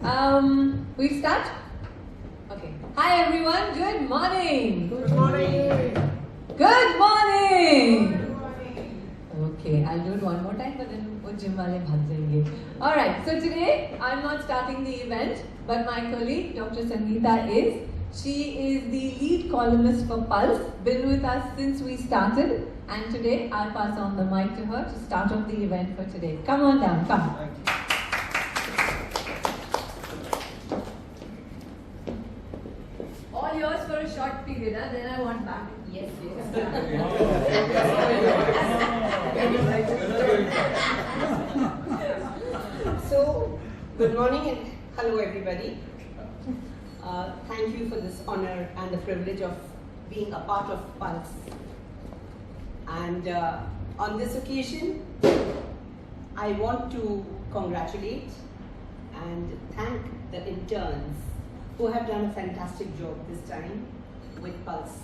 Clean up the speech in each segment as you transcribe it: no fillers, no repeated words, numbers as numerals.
We start? Okay. Hi everyone, good morning. Good morning. Good morning. Good morning. Okay, I'll do it one more time, but then wo gym wale bhag jayenge. All right. So today I'm not starting the event, but my colleague Dr. Sangeeta is. She is the lead columnist for Pulse. Been with us since we started, and today I'll pass on the mic to her to start off the event for today. Come on down. Come. Thank you. All yours for a short period, huh? Then I want back. Yes, So, good morning and hello everybody. Thank you for this honor and the privilege of being a part of Pulse. And on this occasion, I want to congratulate and thank the interns who have done a fantastic job this time with Pulse.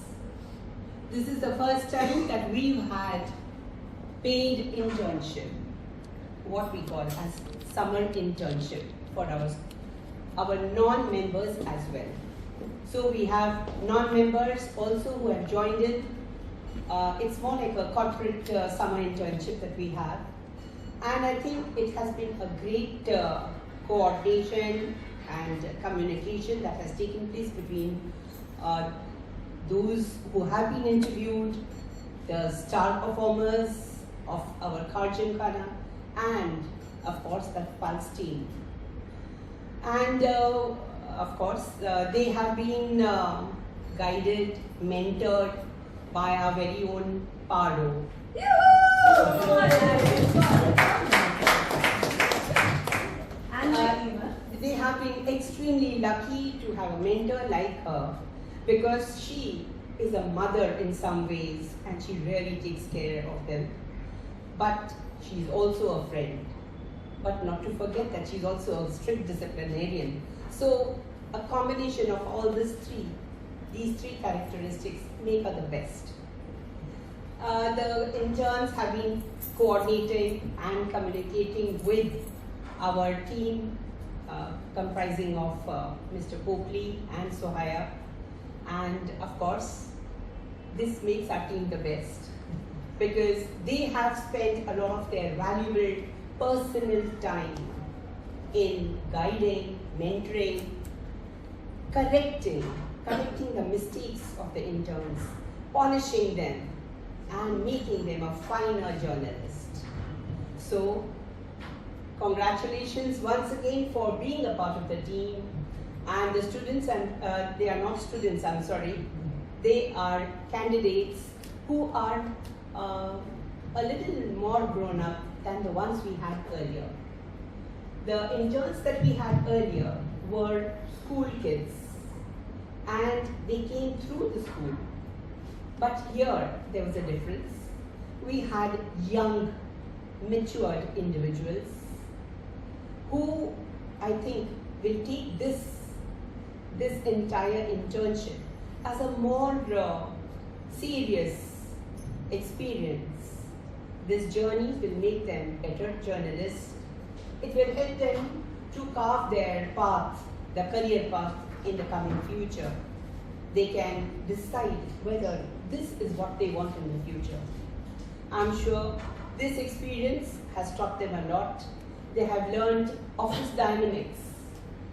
This is the first time that we've had paid internship, what we call as summer internship for our non-members as well. So we have non-members also who have joined in. It's more like a corporate summer internship that we have. And I think it has been a great coordination and communication that has taken place between those who have been interviewed, the star performers of our Karjan and of course the Pulse team. And of course they have been guided, mentored by our very own Paro. They have been extremely lucky to have a mentor like her, because she is a mother in some ways and she really takes care of them. But she's also a friend. But not to forget that she's also a strict disciplinarian. So a combination of all these three characteristics make her the best. The interns have been coordinating and communicating with our team comprising of Mr. Popley and Sohaya. And of course, this makes our team the best because they have spent a lot of their valuable personal time in guiding, mentoring, correcting the mistakes of the interns, polishing them, and making them a finer journalist. So, congratulations once again for being a part of the team. And the students, and they are not students, I'm sorry, they are candidates who are a little more grown up than the ones we had earlier. The interns that we had earlier were school kids and they came through the school. But here there was a difference. We had young, matured individuals who I think will take this entire internship as a more serious experience. This journey will make them better journalists. It will help them to carve their path, the career path in the coming future. They can decide whether this is what they want in the future. I'm sure this experience has taught them a lot. They have learned office dynamics,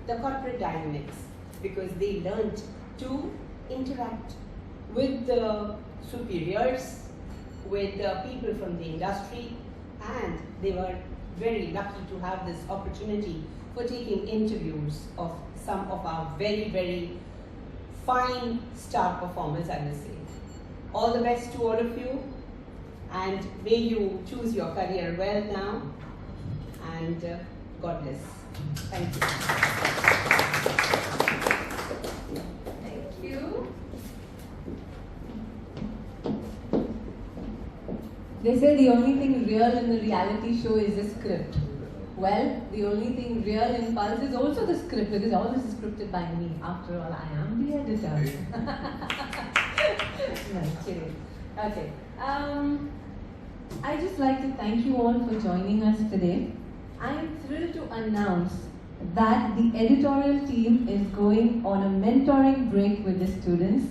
the corporate dynamics, because they learned to interact with the superiors, with the people from the industry, and they were very lucky to have this opportunity for taking interviews of some of our very, very fine star performers, I will say. All the best to all of you, and may you choose your career well now, and God bless. Thank you. Thank you. They say the only thing real in the reality show is the script. Well, the only thing real in Pulse is also the script, because all this is scripted by me. After all, I am the editor. No, kidding. Okay. I'd just like to thank you all for joining us today. I am thrilled to announce that the editorial team is going on a mentoring break with the students.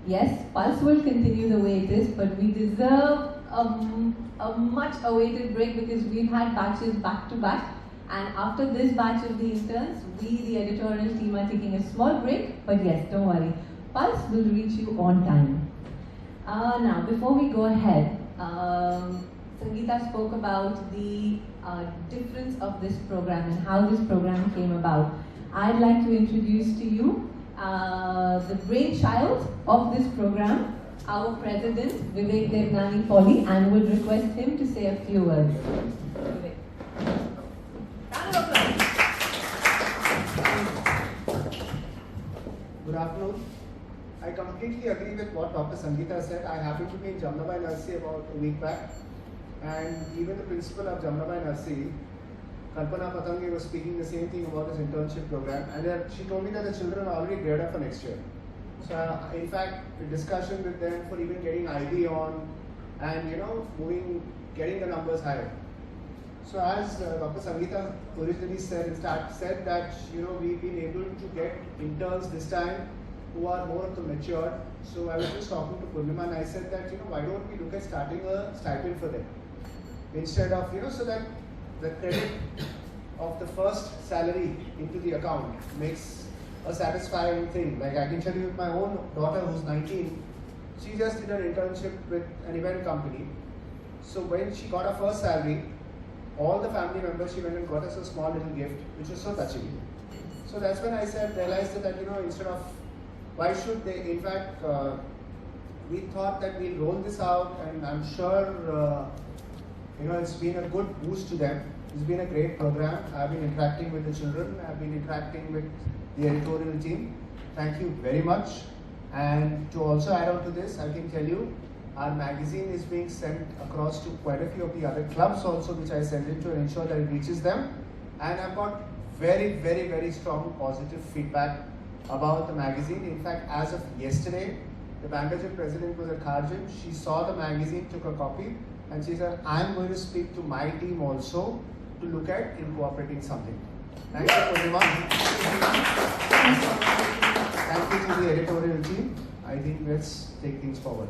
Yes, Pulse will continue the way it is, but we deserve a much awaited break because we've had batches back to back. And after this batch of the interns, we, the editorial team, are taking a small break. But yes, don't worry, Pulse will reach you on time. Now, before we go ahead, Sangeeta spoke about the difference of this program and how this program came about. I'd like to introduce to you the brainchild of this program, our president, Vivek Devnani Polly, and would request him to say a few words. Vivek. Round of applause. Good afternoon. I completely agree with what Dr. Sangeeta said. I happened to be in Jamnabai Nursery about a week back, and even the principal of Jamnabai Nursery, Kalpana Patange, was speaking the same thing about his internship program, and she told me that the children are already geared up for next year. So, in fact, the discussion with them for even getting IB on and getting the numbers higher. So, as Dr. Sangeeta originally said, said that we've been able to get interns this time who are more of the matured. So, I was just talking to Purnima and I said that why don't we look at starting a stipend for them instead of so that the credit of the first salary into the account makes a satisfying thing. Like I can tell you with my own daughter who's 19, she just did an internship with an event company. So when she got her first salary, all the family members, she went and got us a small little gift, which was so touching. So that's when I realized that instead of, why should they, in fact, we thought that we'll roll this out, and I'm sure it's been a good boost to them. It's been a great program. I've been interacting with the children, I've been interacting with the editorial team. Thank you very much. And to also add on to this, I can tell you, our magazine is being sent across to quite a few of the other clubs also, which I send it to and ensure that it reaches them. And I've got very, very, very strong positive feedback about the magazine. In fact, as of yesterday, the Bankajan president was at Kharjan. She saw the magazine, took a copy, and she said, I'm going to speak to my team also to look at incorporating something. Thank you, Purnima. Thank you to the editorial team. I think let's take things forward.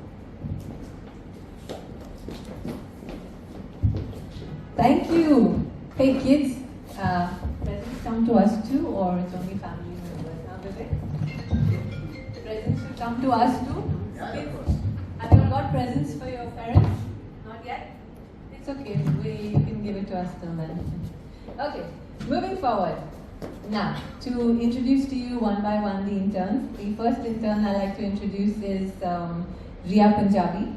Thank you. Hey kids, presents come to us too, or it's only family members? Now, Vivek? Presents should come to us too? Yeah, Kids, of course. have you got presents for your parents? Not yet? It's okay, you can give it to us till then. Okay, moving forward. Now, to introduce to you one by one the interns. The first intern I'd like to introduce is Riya Punjabi.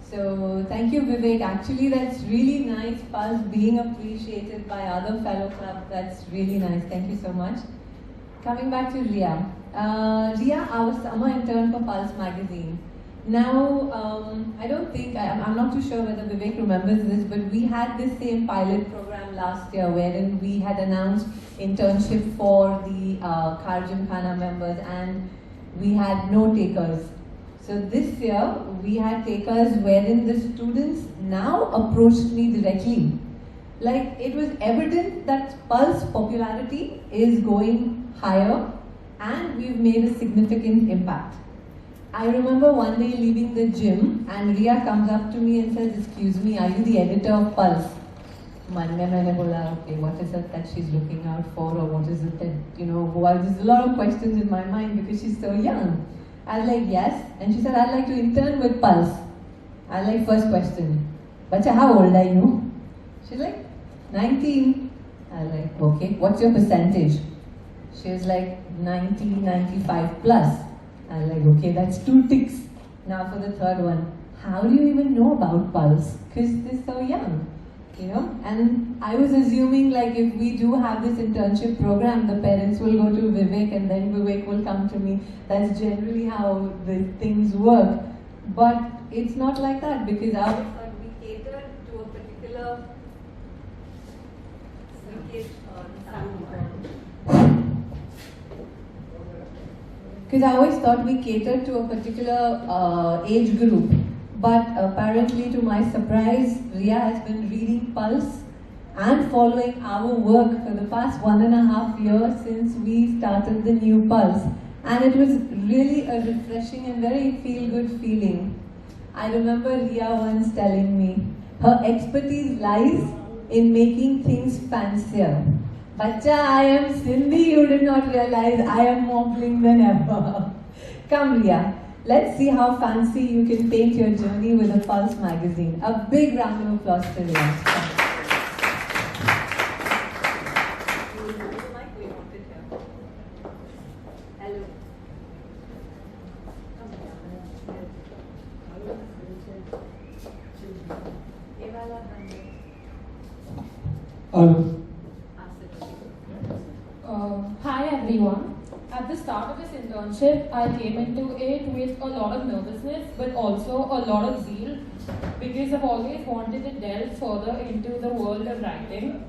So, thank you Vivek. Actually, that's really nice, Pulse being appreciated by other fellow clubs. That's really nice. Thank you so much. Coming back to Riya. Riya, our summer intern for Pulse magazine. Now, I don't think, I'm not too sure whether Vivek remembers this, but we had this same pilot program last year wherein we had announced internship for the Kharjan Khana members and we had no takers. So this year, we had takers wherein the students now approached me directly. Like, it was evident that Pulse popularity is going higher and we've made a significant impact. I remember one day leaving the gym and Riya comes up to me and says, excuse me, are you the editor of Pulse? Okay, what is it that she's looking out for, or what is it that, there's a lot of questions in my mind because she's so young. I was like, yes. And she said, I'd like to intern with Pulse. I was like, first question, Bacha, how old are you? She's like, 19. I was like, okay, what's your percentage? She was like, 90, 95 plus. I was like, okay, that's 2 ticks. Now for the third one, how do you even know about Pulse? Because they're so young, And I was assuming like if we do have this internship program, the parents will go to Vivek and then Vivek will come to me. That's generally how the things work. But it's not like that because I always thought we catered to a particular... Because I always thought we catered to a particular age group. But apparently, to my surprise, Riya has been reading Pulse and following our work for the past 1.5 years since we started the new Pulse. And it was really a refreshing and very feel-good feeling. I remember Ria once telling me, her expertise lies in making things fancier. Bacha, I am Sindhi, you did not realize I am more bling than ever. Come Ria, let's see how fancy you can paint your journey with a Pulse magazine. A big round of applause for Ria. Hi everyone. At the start of this internship, I came into it with a lot of nervousness, but also a lot of zeal, because I've always wanted to delve further into the world of writing.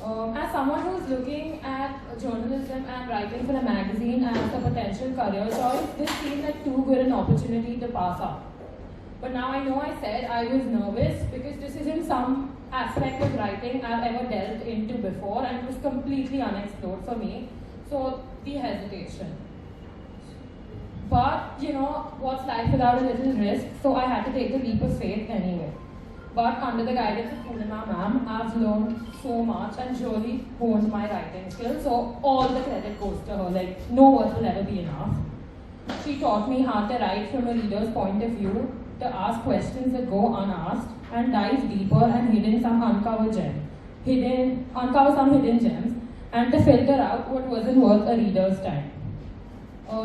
As someone who's looking at journalism and writing for a magazine as a potential career choice, this seemed like too good an opportunity to pass up. But now I know I said I was nervous because this isn't some aspect of writing I've ever delved into before, and it was completely unexplored for me. So the hesitation. But you know, what's life without a little risk? So I had to take the leap of faith anyway. But under the guidance of Purnima ma'am, I've learned so much and really honed my writing skills. So all the credit goes to her. Like, no words will ever be enough. She taught me how to write from a reader's point of view, to ask questions that go unasked, and dive deeper and uncover some hidden gems, and to filter out what wasn't worth a reader's time.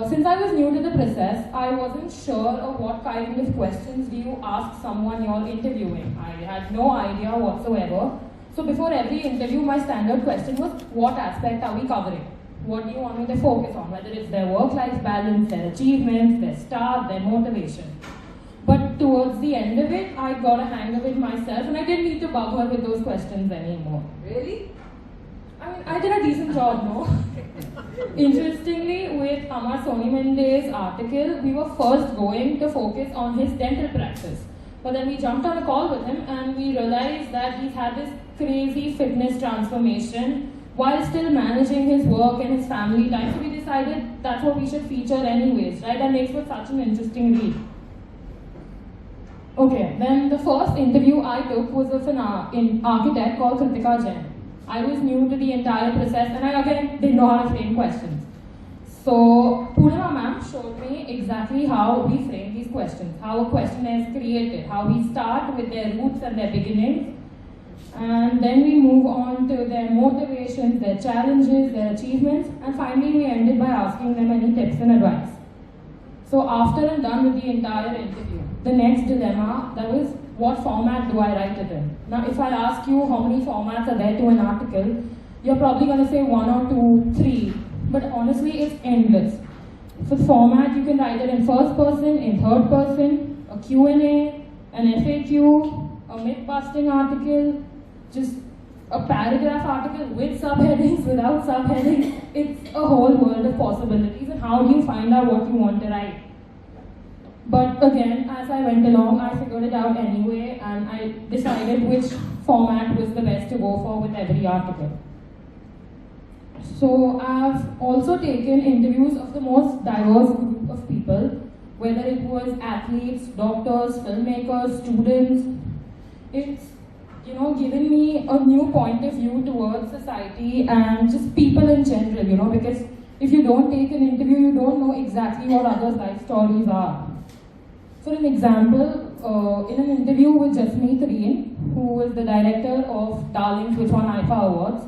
Since I was new to the process, I wasn't sure of what kind of questions do you ask someone you're interviewing. I had no idea whatsoever. So before every interview, my standard question was, what aspect are we covering? What do you want me to focus on? Whether it's their work-life balance, their achievements, their start, their motivation. But towards the end of it, I got a hang of it myself, and I didn't need to bug her with those questions anymore. Really? I mean, I did a decent job, no? Interestingly, with Amar Sonimende's article, we were first going to focus on his dental practice. But then we jumped on a call with him and we realized that he's had this crazy fitness transformation while still managing his work and his family life. So we decided that's what we should feature anyways, right? That makes for such an interesting read. Okay, then the first interview I took was of an architect called Kritika Jain. I was new to the entire process and I again didn't know how to frame questions. So Purnima ma'am showed me exactly how we frame these questions, how a question is created, how we start with their roots and their beginnings, and then we move on to their motivations, their challenges, their achievements, and finally we ended by asking them any tips and advice. So after I'm done with the entire interview, the next dilemma, that was, what format do I write it in? Now if I ask you how many formats are there to an article, you're probably going to say 1 or 2, 3, but honestly it's endless. For format, you can write it in first person, in third person, a Q&A, an FAQ, a myth-busting article, just a paragraph article with subheadings, without subheadings. It's a whole world of possibilities, and how do you find out what you want to write? But again, as I went along, I figured it out anyway, and I decided which format was the best to go for with every article. So I've also taken interviews of the most diverse group of people, whether it was athletes, doctors, filmmakers, students. It's, you know, given me a new point of view towards society and just people in general, you know, because if you don't take an interview, you don't know exactly what others' life stories are. For an example, in an interview with Jasmeet Reen, who was the director of Darlings, which won IFA Awards,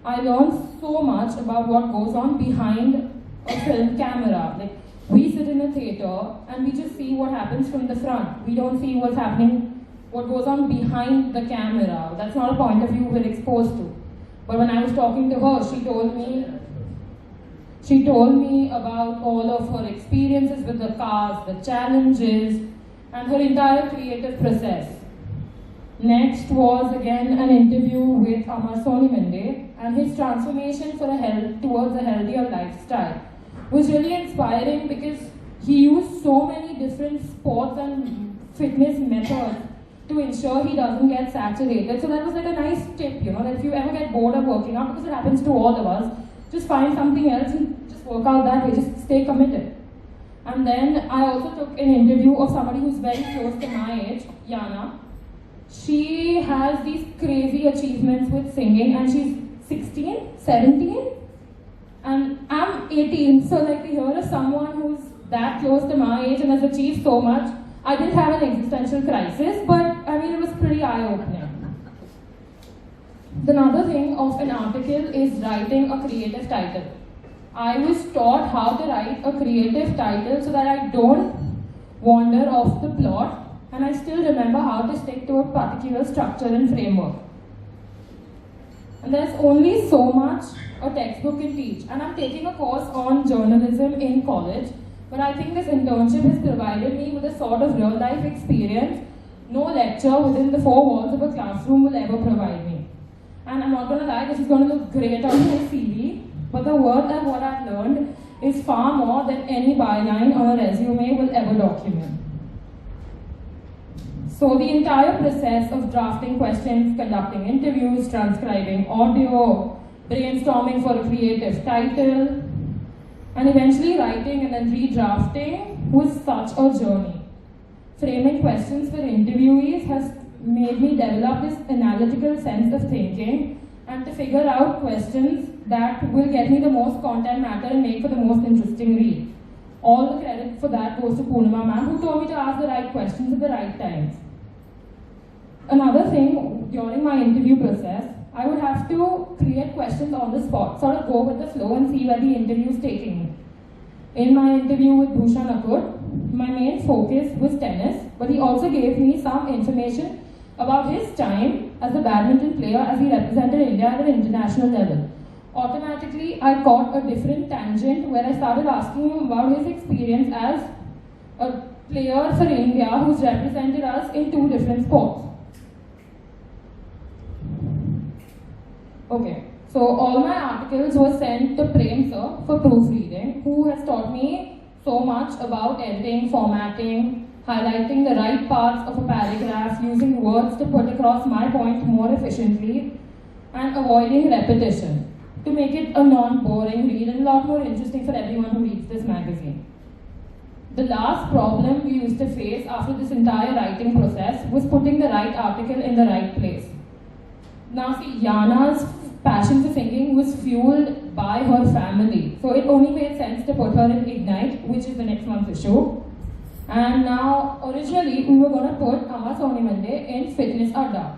I learned so much about what goes on behind a film camera. Like, we sit in a theater and we just see what happens from the front. We don't see what's happening, what goes on behind the camera. That's not a point of view we're exposed to. But when I was talking to her, she told me about all of her experiences with the cast, the challenges, and her entire creative process. Next was again an interview with Amar Sonimende, and his transformation towards a healthier lifestyle was really inspiring because he used so many different sports and fitness methods to ensure he doesn't get saturated. So that was like a nice tip, you know, that if you ever get bored of working out, because it happens to all of us, just find something else and just work out that way, just stay committed. And then I also took an interview of somebody who's very close to my age, Yana. She has these crazy achievements with singing, and she's 16, 17, and I'm 18, so like to hear of someone who's that close to my age and has achieved so much, I didn't have an existential crisis, but I mean, it was pretty eye-opening. Another thing of an article is writing a creative title. I was taught how to write a creative title so that I don't wander off the plot, and I still remember how to stick to a particular structure and framework. And there's only so much a textbook can teach. And I'm taking a course on journalism in college, but I think this internship has provided me with a sort of real life experience no lecture within the four walls of a classroom will ever provide me. And I'm not going to lie, this is going to look great on my CV, but the worth of what I've learned is far more than any byline on a resume will ever document. So the entire process of drafting questions, conducting interviews, transcribing audio, brainstorming for a creative title, and eventually writing and then redrafting was such a journey. Framing questions for interviewees has made me develop this analytical sense of thinking and to figure out questions that will get me the most content matter and make for the most interesting read. All the credit for that goes to Poonama ma'am, who told me to ask the right questions at the right times. Another thing, during my interview process, I would have to create questions on the spot, sort of go with the flow and see where the interview is taking me. In my interview with Bhushan Akur, my main focus was tennis, but he also gave me some information about his time as a badminton player as he represented India at an international level. Automatically, I caught a different tangent where I started asking him about his experience as a player for India who's represented us in two different sports. Okay, so all my articles were sent to Prem sir for proofreading, who has taught me so much about editing, formatting, highlighting the right parts of a paragraph, using words to put across my point more efficiently, and avoiding repetition to make it a non-boring read and a lot more interesting for everyone who reads this magazine. The last problem we used to face after this entire writing process was putting the right article in the right place. Now see, Yana's passion for singing was fueled by her family. So it only made sense to put her in Ignite, which is the next month's issue. And now, originally, we were going to put Amma Sonimande in Fitness Adda.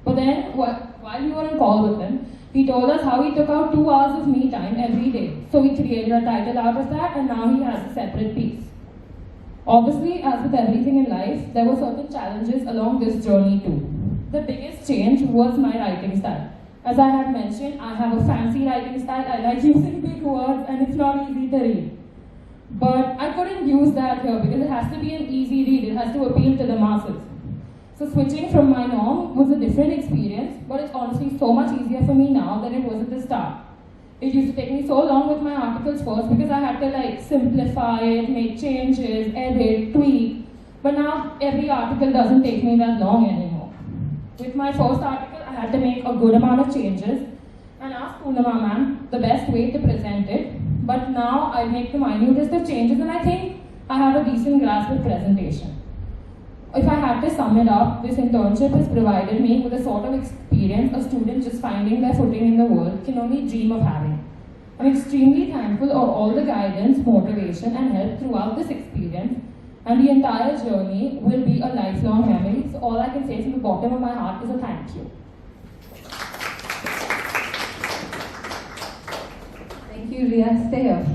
But then, while we were on call with him, he told us how he took out 2 hours of me time every day. So we created a title out of that, and now he has a separate piece. Obviously, as with everything in life, there were certain challenges along this journey too. The biggest change was my writing style. As I had mentioned, I have a fancy writing style. I like using big words and it's not easy to read. But I couldn't use that here because it has to be an easy read. It has to appeal to the masses. So switching from my norm was a different experience, but it's honestly so much easier for me now than it was at the start. It used to take me so long with my articles first because I had to like simplify it, make changes, edit, tweak. But now every article doesn't take me that long anymore. With my first article, I had to make a good amount of changes and ask Poonama ma'am the best way to present it. But now I make the minutest of changes and I think I have a decent grasp of presentation. If I had to sum it up, this internship has provided me with a sort of experience a student just finding their footing in the world can only dream of having. I'm extremely thankful for all the guidance, motivation and help throughout this experience. And the entire journey will be a lifelong memory. So all I can say from the bottom of my heart is a thank you. Thank you, Ria. Stay here.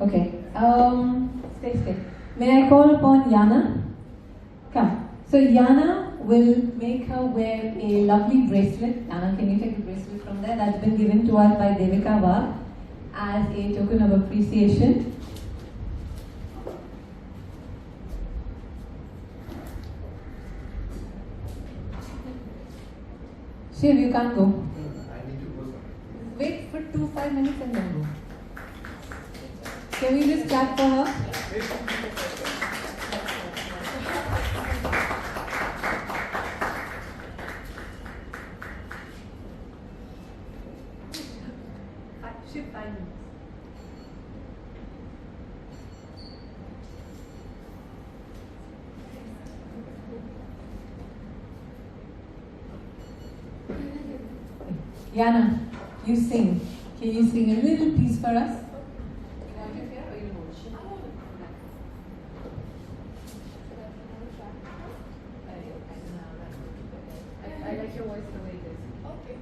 Okay. Stay. May I call upon Yana? Come. So Yana will make her wear a lovely bracelet. Yana, can you take the bracelet from there? That's been given to us by Devika Wagh as a token of appreciation. Shiv, you can't go. I need to go somewhere. Wait for 5 minutes and then go. Can we just clap for her? Ship 5 minutes. Yana, you sing. Can you sing a little piece for us? You want it here or you want it? I like your voice the way it is. Okay.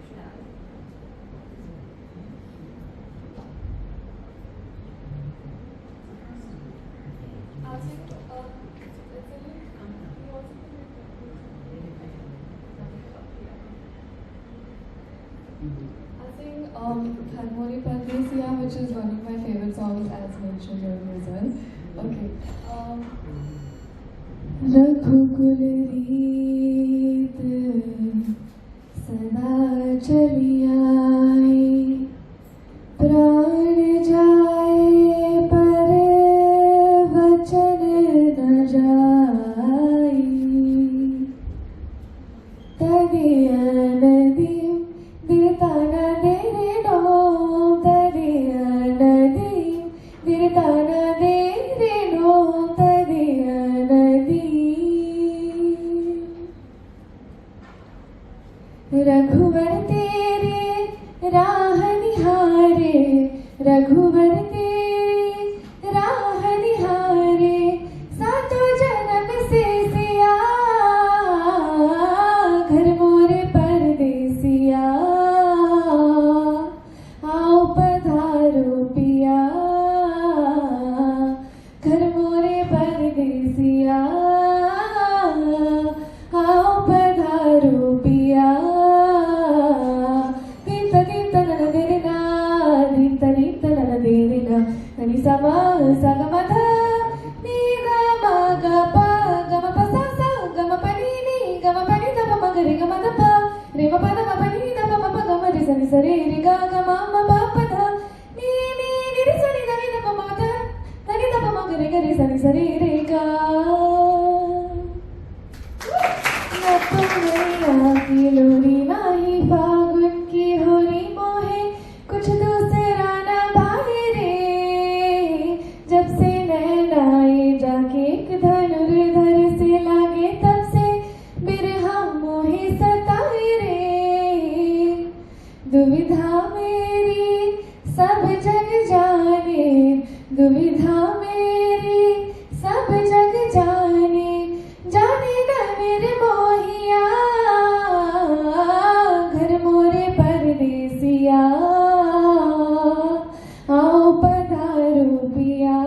I'll sing, Harmoni Pardesia, which is one of my favorite songs as mentioned earlier as well. Okay. रघुकुल रीत सदा चली आई, प्राण जाए पर वचन न जाई, तदिया नदी दिरताना देरे नो, तदिया नदी दिरताना देरे नो, तदिया नदी। रघुवर तेरे राह निहारे, रघुवर तेरे राह निहारे, सातों जन्म से सिया, घर मोरे परदेसिया, आओ पधारो पिया, घर मोरे परदेसिया, आओ पधारो पिया। Ni sama sama tha ni ga ma ga pa sa sa ga ma pa ni ga ma pa ni da pa ma ga re ga ma da pa re ma pa da ma pa ni da pa ma pa ga ma re sa ni sa re ga ma pa pa tha ni re sa ni da ni da pa ma da ni da pa ma ga re sa ni sa re ga na tumhara की लोरी नाही फागुन की होरी मोहे कुछ दूसरा ना भाई रे, जब से नैनाए जाके एक धनुर्धर से लागे, तब से बिरहा मोहे सताए रे। दुविधा मेरी सब जग जाने, दुविधा मेरी सब जग जाने, जाने न मेरे मोहिया, घर मोरे परदेसिया, आओ पधारो पिया,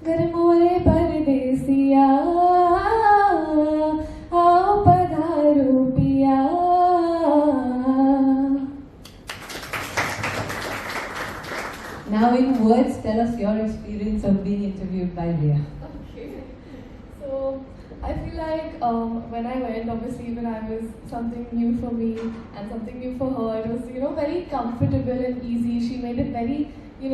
घर मोरे परदेसिया, आओ पधारो पिया। Now in words, tell us your experience of being interviewed by Riya. Okay. So I feel like when I went, obviously when I was something new for me and something new for her, it was very comfortable and easy. She made it very she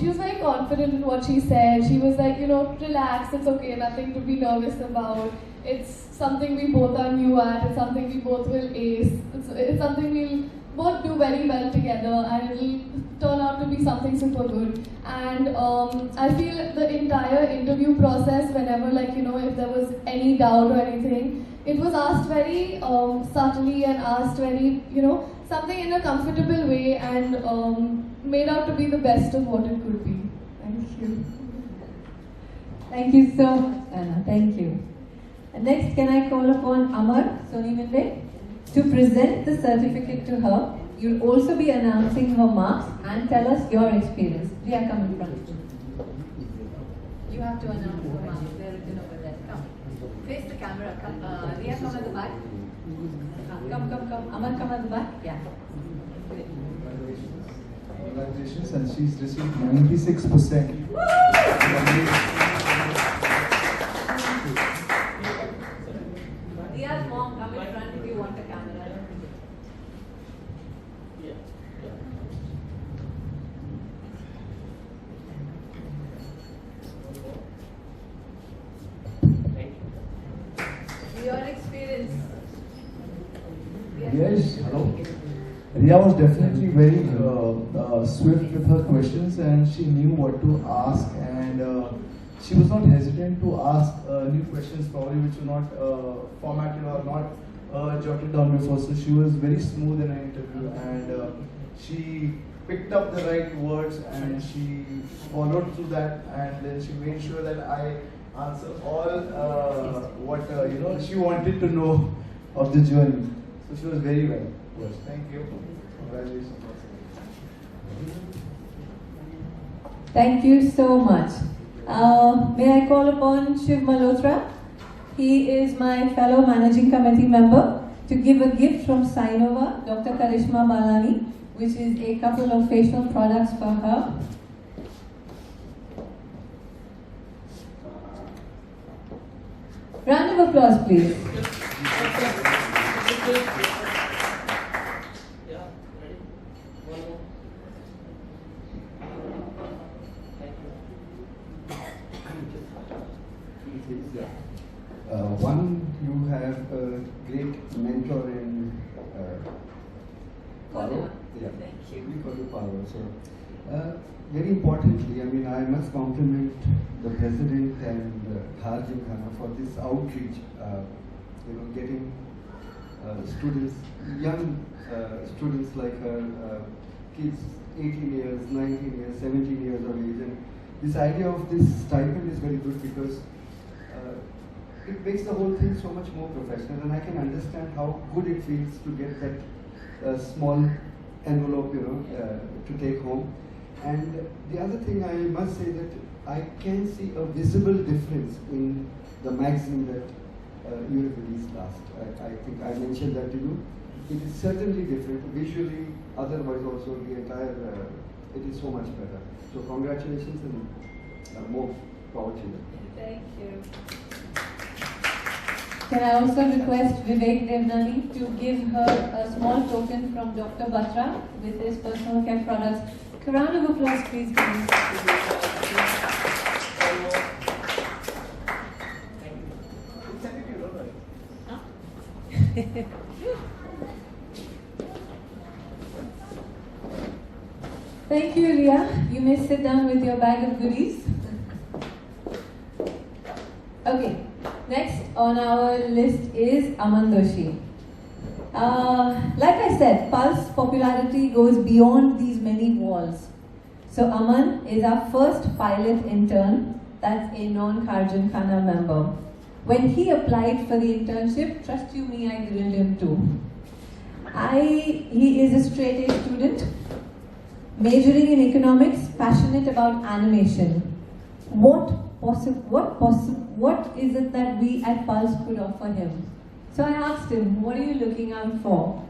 was very confident in what she said. She was like relax, it's okay, nothing to be nervous about. It's something we both are new at. It's something we both will ace. It's something we'll both do very well together, and it'll turn out to be something super good. And I feel the entire interview process, whenever if there was any doubt or anything, it was asked very subtly and asked very something in a comfortable way, and made out to be the best of what it could be. Thank you. Thank you so much, Anna. Thank you. And next, can I call upon Amar Soniminde to present the certificate to her. You'll also be announcing her marks and tell us your experience. Riya, come in front. You have to announce her marks. They're written over there. Come. Face the camera. Come. Riya, come at the back. Come. Amar, come at the back. Yeah. Congratulations, and she's received 96%. Riya's mom, come in front if you want a camera. Your experience. Yes, hello. Ria was definitely very swift with her questions, and she knew what to ask, and she was not hesitant to ask new questions, probably which were not formatted or not jotted down before. So she was very smooth in her interview, and she picked up the right words, and she followed through that, and then she made sure that I answer all what she wanted to know of the journey. So she was very well. Yes, thank you. Congratulations. Thank you so much. May I call upon Shiv Malhotra? He is my fellow managing committee member, to give a gift from Sainova, Dr. Karishma Balani, which is a couple of facial products for her. Round of applause, please. One, you have a great mentor in Paro. Yeah, thank you. We call you Paro. So, very importantly, I mean, I must compliment the president and Kharjin Khana for this outreach. Getting students, young students like her, kids 18 years, 19 years, 17 years of age, and this idea of this stipend is very good because it makes the whole thing so much more professional, and I can understand how good it feels to get that small envelope, to take home. And the other thing I must say that I can see a visible difference in the magazine that you have released last. I think I mentioned that to you. It is certainly different visually, otherwise also the entire, it is so much better. So congratulations and more power to you. Thank you. Can I also request Vivek Devnani to give her a small token from Dr. Batra with his personal care products. A round of applause, please. Thank you, Ria. You may sit down with your bag of goodies. Okay, next on our list is Aman Doshi. Like I said, Pulse popularity goes beyond these many walls. So Aman is our first pilot intern that's a non-Kharjan Khana member. When he applied for the internship, trust you me, I grilled him too. He is a straight A student, majoring in economics, passionate about animation. What is it that we at Pulse could offer him? So I asked him, what are you looking out for?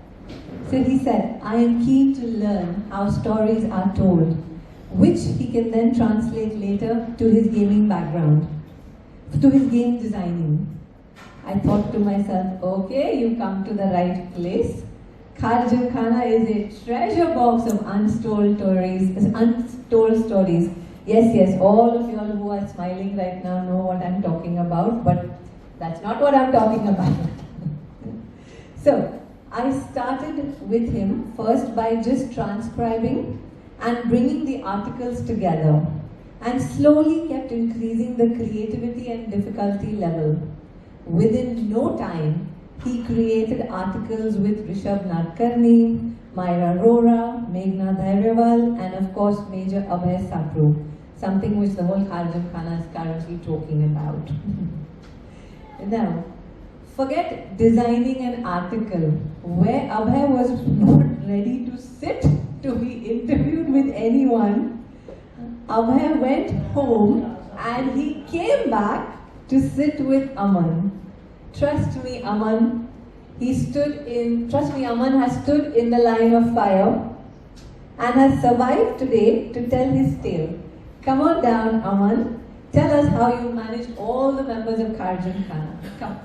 So he said, I am keen to learn how stories are told, which he can then translate later to his gaming background, to his game designing. I thought to myself, okay, you come to the right place. Kharjan Khana is a treasure box of untold stories. Yes, all of you all who are smiling right now know what I'm talking about, but that's not what I'm talking about. So, I started with him first by just transcribing and bringing the articles together, and slowly kept increasing the creativity and difficulty level. Within no time, he created articles with Rishabh Nadkarni, Myra Rora, Meghna Dhairyawal, and of course Major Abhay Sapru, something which the whole Kharjan Khana is currently talking about. Now, forget designing an article where Abhay was not ready to sit to be interviewed with anyone. Abhay went home and he came back to sit with Aman. Trust me, Aman has stood in the line of fire and has survived today to tell his tale. Come on down, Aman. Tell us how you managed all the members of Kharjan Khana. Come.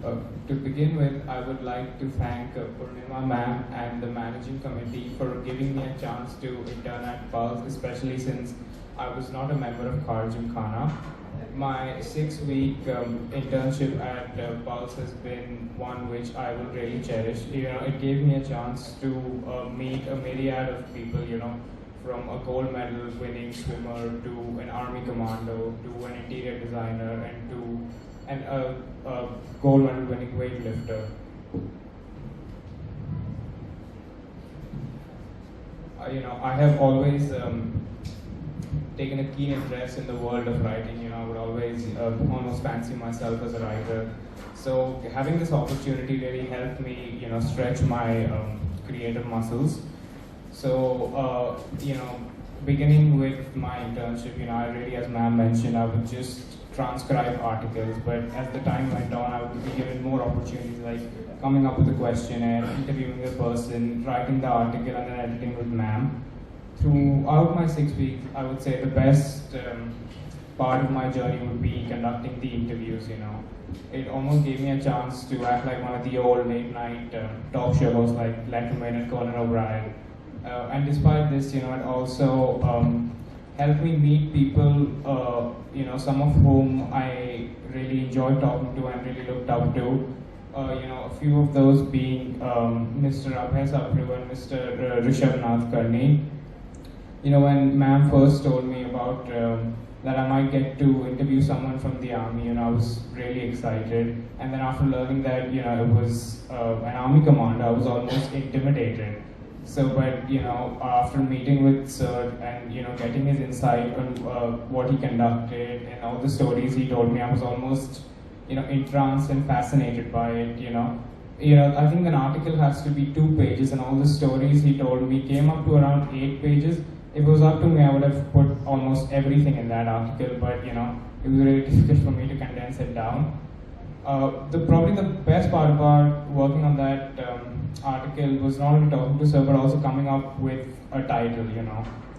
To begin with, I would like to thank Purnima ma'am and the managing committee for giving me a chance to intern at Pulse, especially since I was not a member of Khar Gymkhana. My 6-week internship at Pulse has been one which I will really cherish. It gave me a chance to meet a myriad of people, from a gold medal winning swimmer to an army commando to an interior designer and a gold medal winning weightlifter. I have always taken a keen interest in the world of writing. I would always almost fancy myself as a writer. So having this opportunity really helped me, stretch my creative muscles. So, beginning with my internship, I really, as ma'am mentioned, I would just transcribe articles, but as the time went on, I would be given more opportunities like coming up with a questionnaire, interviewing the person, writing the article, and then editing with ma'am. Throughout my 6 weeks, I would say the best part of my journey would be conducting the interviews. It almost gave me a chance to act like one of the old late night talk show hosts like Letterman and Conan O'Brien. And despite this, it also helped me meet people, some of whom I really enjoyed talking to and really looked up to. A few of those being Mr. Abhay Sapru and Mr. Rishabh Nath Karni. When ma'am first told me about that I might get to interview someone from the army, I was really excited. And then after learning that, it was an army commander, I was almost intimidated. So, but after meeting with Sir and getting his insight on what he conducted and all the stories he told me, I was almost entranced and fascinated by it. I think an article has to be 2 pages, and all the stories he told me came up to around 8 pages. If it was up to me, I would have put almost everything in that article, but it was really difficult for me to condense it down. Probably the best part about working on that article was not only talking to Sir, but also coming up with a title.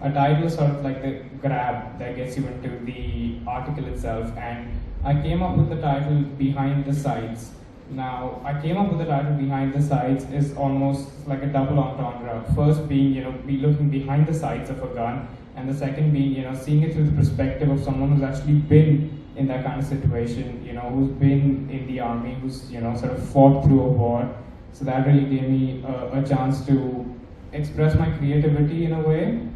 A title is sort of like the grab that gets you into the article itself, and I came up with the title Behind the Sights. Now, I came up with the title Behind the Sights is almost like a double entendre. First being, be looking behind the sights of a gun, and the second being, seeing it through the perspective of someone who's actually been in that kind of situation, who's been in the army, who's, sort of fought through a war. So that really gave me a chance to express my creativity in a way.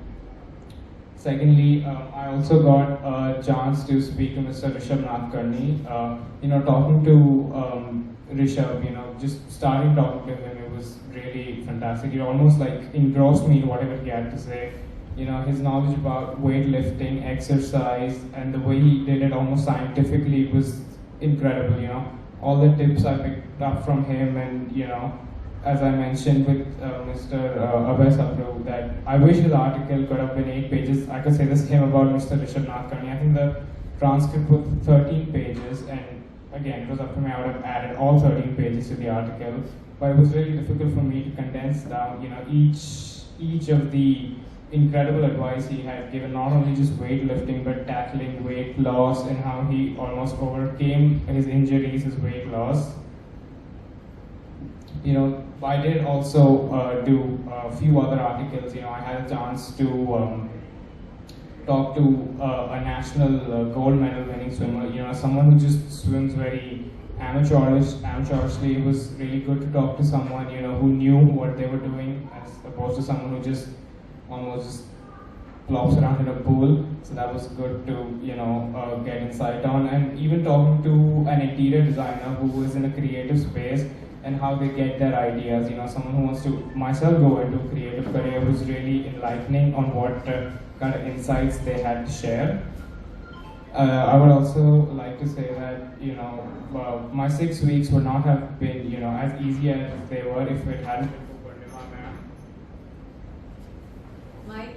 Secondly, I also got a chance to speak to Mr. Rishabh Nath Karni. Talking to Rishabh, just starting talking to him, it was really fantastic. It almost like engrossed me in whatever he had to say. His knowledge about weightlifting, exercise, and the way he did it almost scientifically was incredible. All the tips I picked up from him, and as I mentioned with Mr. Abhay Sapru, that I wish his article could have been 8 pages. I could say the same about Mr. Rishabh Nath Karni. I think the transcript was 13 pages, and again, it was up to me. I would have added all 13 pages to the article, but it was really difficult for me to condense down, each of the incredible advice he had given, not only just weightlifting, but tackling weight loss and how he almost overcame his injuries, his weight loss. I did also do a few other articles. I had a chance to talk to a national gold medal winning swimmer, someone who just swims very amateurishly. It was really good to talk to someone, who knew what they were doing, as opposed to someone who just almost just flops around in a pool. So that was good to, get insight on. And even talking to an interior designer who is in a creative space and how they get their ideas. Someone who wants to myself go into a creative career was really enlightening on what kind of insights they had to share. I would also like to say that, my 6 weeks would not have been, as easy as they were if it hadn't been for Purnima ma'am. Mike?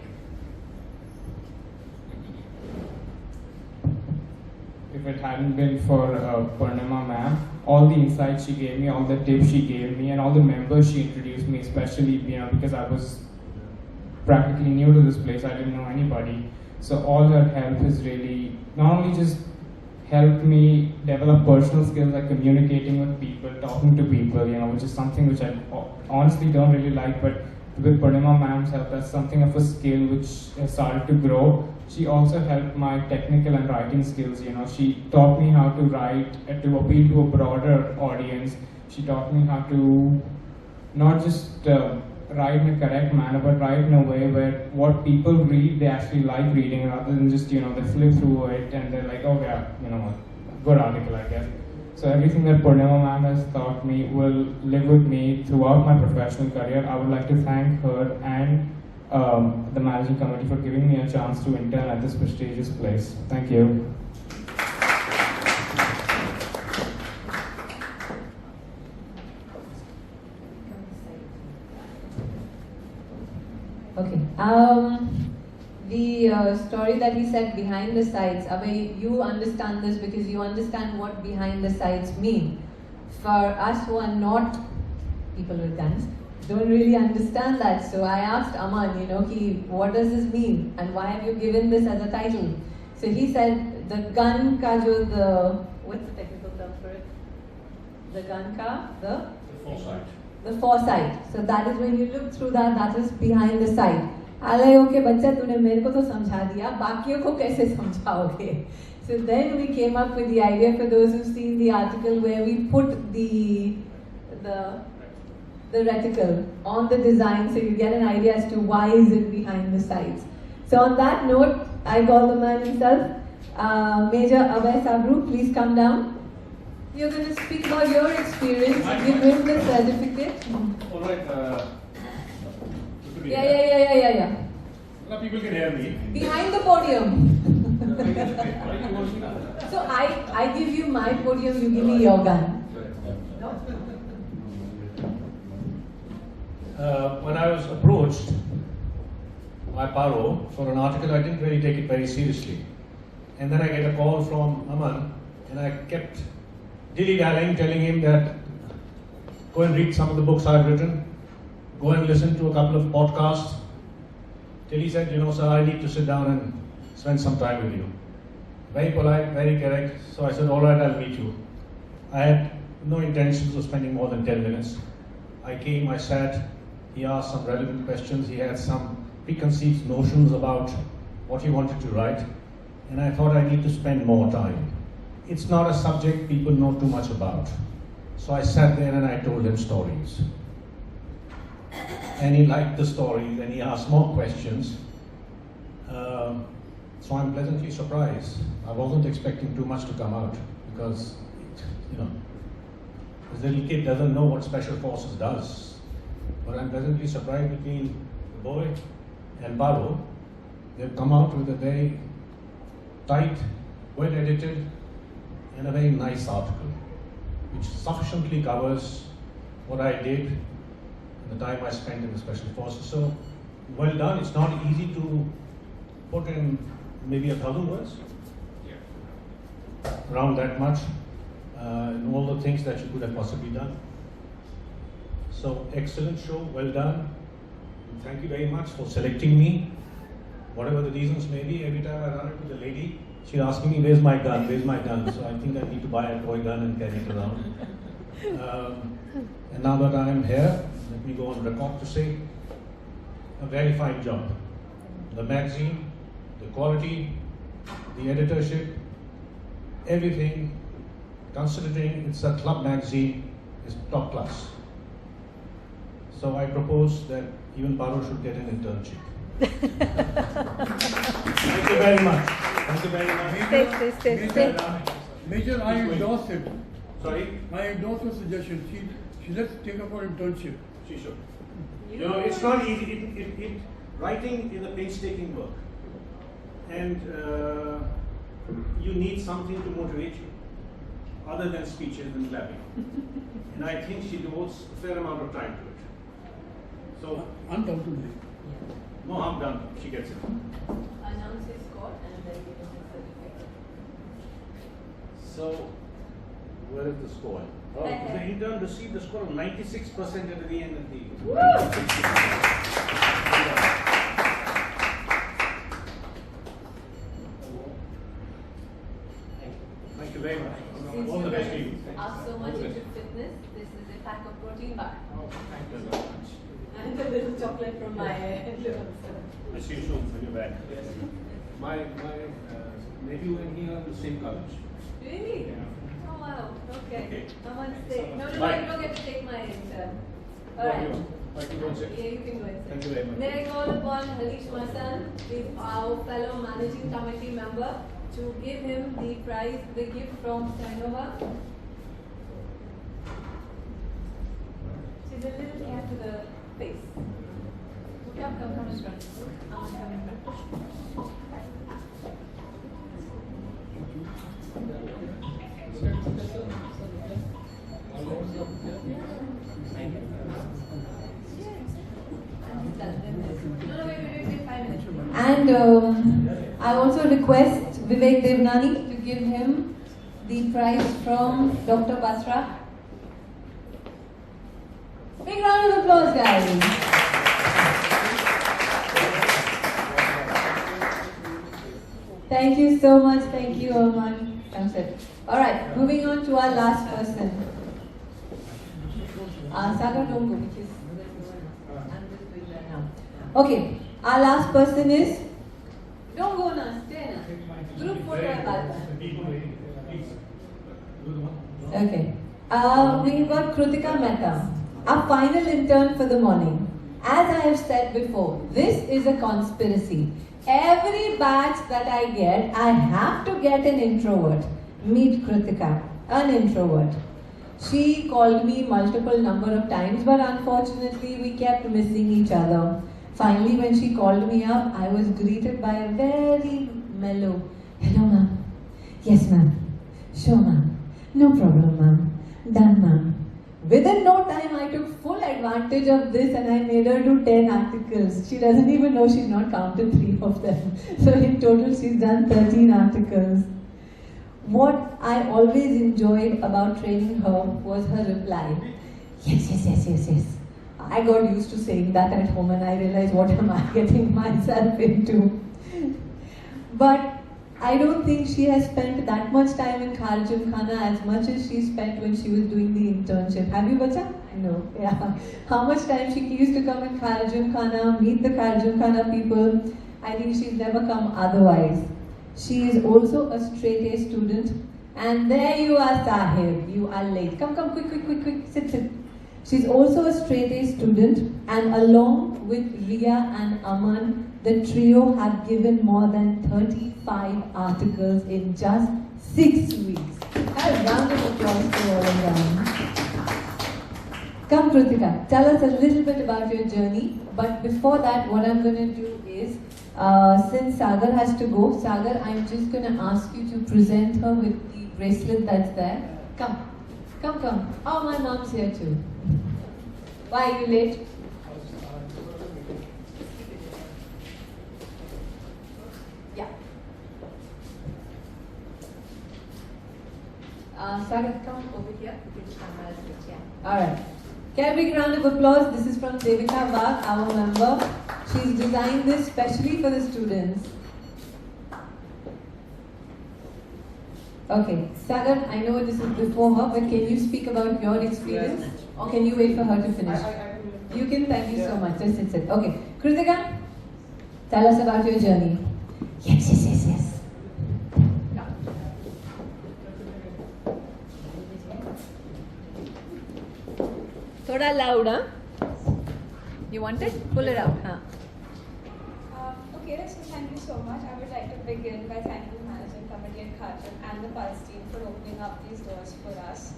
If it hadn't been for Purnima ma'am, all the insights she gave me, all the tips she gave me, and all the members she introduced me, especially, because I was practically new to this place, I didn't know anybody. So all her help has really not only just helped me develop personal skills like communicating with people, talking to people, which is something which I honestly don't really like, but with Purnima ma'am's help, that's something of a skill which has started to grow. She also helped my technical and writing skills, she taught me how to write to appeal to a broader audience. She taught me how to not just write in a correct manner, but write in a way where what people read, they actually like reading, rather than just, they flip through it and they're like, oh yeah, good article, I guess. So everything that Purnima ma'am has taught me will live with me throughout my professional career. I would like to thank her and the managing committee for giving me a chance to intern at this prestigious place. Thank you. Okay. The story that he said behind the sights, Abhay, you understand this because you understand what behind the sights mean. For us who are not people with guns, don't really understand that. So I asked Aman, what does this mean and why have you given this as a title? So he said the gun ka jo what's the technical term for it? The gun ka, the foresight. The foresight. So that is when you look through that is behind the sight. Alay, okay, bachcha, tune mere ko to samjha diya, bakiyon ko kaise samjhaoge? So then we came up with the idea, for those who've seen the article, where we put the reticle on the design, so you get an idea as to why is it behind the sights. So on that note, I call the man himself, Major Abhay Sabru, please come down. You're going to speak about your experience, give him the certificate. All right. Yeah. Now people can hear me. Behind the podium. So I give you my podium, you give me your gun. When I was approached by Paro for an article, I didn't really take it very seriously. And then I get a call from Aman, and I kept dilly-dallying, telling him that go and read some of the books I've written, go and listen to a couple of podcasts, till he said, sir, I need to sit down and spend some time with you. Very polite, very correct, so I said, all right, I'll meet you. I had no intentions of spending more than 10 minutes. I came, I sat, he asked some relevant questions, he had some preconceived notions about what he wanted to write, and I thought I need to spend more time. It's not a subject people know too much about. So I sat there and I told him stories. And he liked the stories and he asked more questions. So I'm pleasantly surprised. I wasn't expecting too much to come out because, this little kid doesn't know what Special Forces does. But I'm pleasantly surprised between the boy and Paro. They've come out with a very tight, well edited, and a very nice article, which sufficiently covers what I did and the time I spent in the Special Forces. So, well done. It's not easy to put in maybe 1,000 words, around that much, and all the things that you could have possibly done. So, excellent show, well done. And thank you very much for selecting me. Whatever the reasons may be, every time I run into the lady, she's asking me, where's my gun, where's my gun? So I think I need to buy a toy gun and carry it around. And now that I am here, let me go on record to say, a very fine job. The magazine, the quality, the editorship, everything, considering it's a club magazine, is top class. So I propose that even Paro should get an internship. Thank you very much. Thank you very much. Stay. Major, I endorse it. Sorry? I endorse her suggestion. She let's take up her internship. She should. It's not easy. Writing is a painstaking work. And you need something to motivate you, other than speeches and clapping. And I think she devotes a fair amount of time to it. So, Undoubtedly. no harm done. She gets it. Announce his score and then give him the certificate. So, where is the score? Oh, the intern received a score of 96% at the end of the year. Thank you very much. Since All the you best to guys you. are so much All the into best. fitness, this is a pack of protein bar. Oh, thank you very much. And a little chocolate from my end. I'll see you soon when you're back. My nephew and he are in the same college. Really? Yeah. Oh wow, okay. Okay. Someone say, no, Bye. you don't get to take my intern. No, Alright. you- I can go and sit. Yeah, you can go and sit. Thank you very much. May I call upon Harish Masan, our fellow managing committee member, to give him the prize, the gift from Sanova. She's a little near to the face. Come in front. Come in front. And I also request Vivek Devnani to give him the prize from Dr. Basra. Big round of applause, guys. Thank you so much. Thank you, Oman. Alright, moving on to our last person. Sagar, don't go because I'm just doing that now. Okay, our last person is. Don't go now, stay now. Group photo hai baat mein. Okay. We've got Krutika Mehta, our final intern for the morning. As I have said before, this is a conspiracy. Every batch that I get, I have to get an introvert. Meet Krutika, an introvert. She called me multiple number of times, but unfortunately we kept missing each other. Finally, when she called me up, I was greeted by a very mellow, "Hello, ma'am. Yes, ma'am. Sure, ma'am. No problem, ma'am. Done, ma'am." Within no time, I took full advantage of this and I made her do 10 articles. She doesn't even know she's not counted 3 of them. So in total, she's done 13 articles. What I always enjoyed about training her was her reply. Yes. I got used to saying that at home and I realized what am I getting myself into. But I don't think she has spent that much time in Kharjum Khana as much as she spent when she was doing the internship. Have you, bacha? No. Yeah. How much time she used to come in Kharjum Khana, meet the Kharjum Khana people. I think she's never come otherwise. She is also a straight A student. And there you are, Sahib. You are late. Come, quick. Sit. She's also a straight A student, and along with Ria and Aman, the trio have given more than 35 articles in just 6 weeks. A round of applause for all of them. Come, Krutika, tell us a little bit about your journey. But before that, what I'm going to do is, since Sagar has to go, Sagar, I'm just going to ask you to present her with the bracelet that's there. Come. Oh, my mom's here too. Why are you late? Yeah. Sagar, come over here. Alright. Can we big round of applause? This is from Devika Vag, our member. She's designed this specially for the students. Okay, Sagar, I know this is before her, but can you speak about your experience? Or can you wait for her to finish? You can, thank you so much. Just sit. Okay, Krutika, tell us about your journey. Yes. Thoda loud, huh? You want it? Pull it out, huh? Okay, so thank you so much. I would like to begin by thanking the Managing Committee at Kharjum and the Pulse team for opening up these doors for us.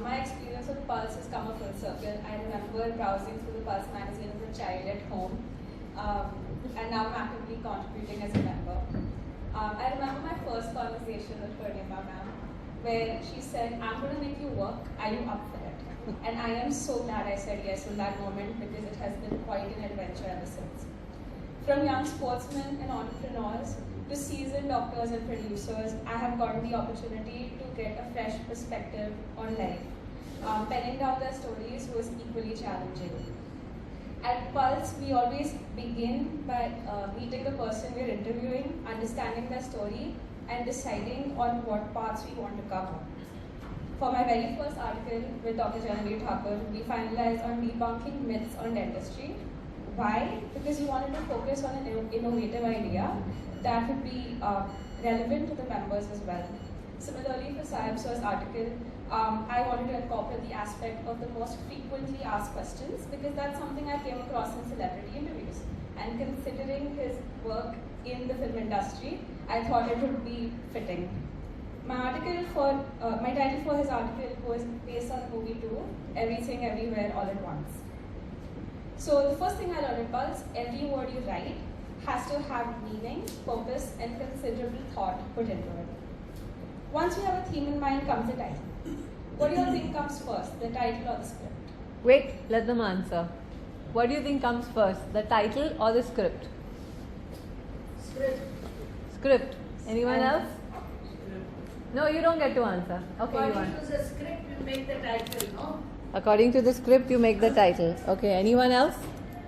My experience with Pulse has come a full circle. I remember browsing through the Pulse magazine as a child at home, and now I'm actively contributing as a member. I remember my first conversation with Purnima ma'am, where she said, "I'm going to make you work. Are you up for it?" And I am so glad I said yes in that moment, because it has been quite an adventure ever since. From young sportsmen and entrepreneurs to seasoned doctors and producers, I have gotten the opportunity to get a fresh perspective on life. Penning down their stories was equally challenging. At Pulse, we always begin by meeting the person we're interviewing, understanding their story, and deciding on what parts we want to cover. For my very first article with Dr. Janvi Thakur, we finalized on debunking myths on dentistry. Why? Because we wanted to focus on an innovative idea that would be relevant to the members as well. Similarly, for Saib's first article, I wanted to incorporate the aspect of the most frequently asked questions because that's something I came across in celebrity interviews. And considering his work in the film industry, I thought it would be fitting. My title for his article was based on the movie 2, Everything Everywhere All at Once. So the first thing I learned was every word you write has to have meaning, purpose, and considerable thought put into it. Once you have a theme in mind comes the title. What do you all think comes first, the title or the script? Wait, let them answer. What do you think comes first, the title or the script? Script. Anyone else? No, you don't get to answer. Okay, you According want. to the script, you make the title, no? According to the script, you make the title. Okay, anyone else?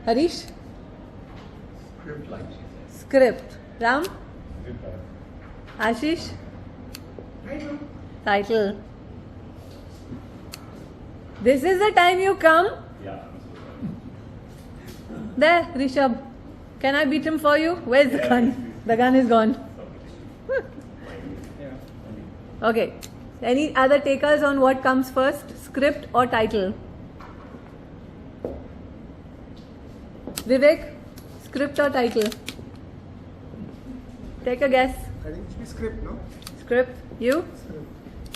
Harish? Script like. Script. Ram? Ashish? Title. This is the time you come? Yeah. There, Rishabh. Can I beat him for you? Where's the gun? The gun is gone. Okay. Any other takers on what comes first? Script or title? Vivek? Script or title? Take a guess. I think it should be script, no? Script. You?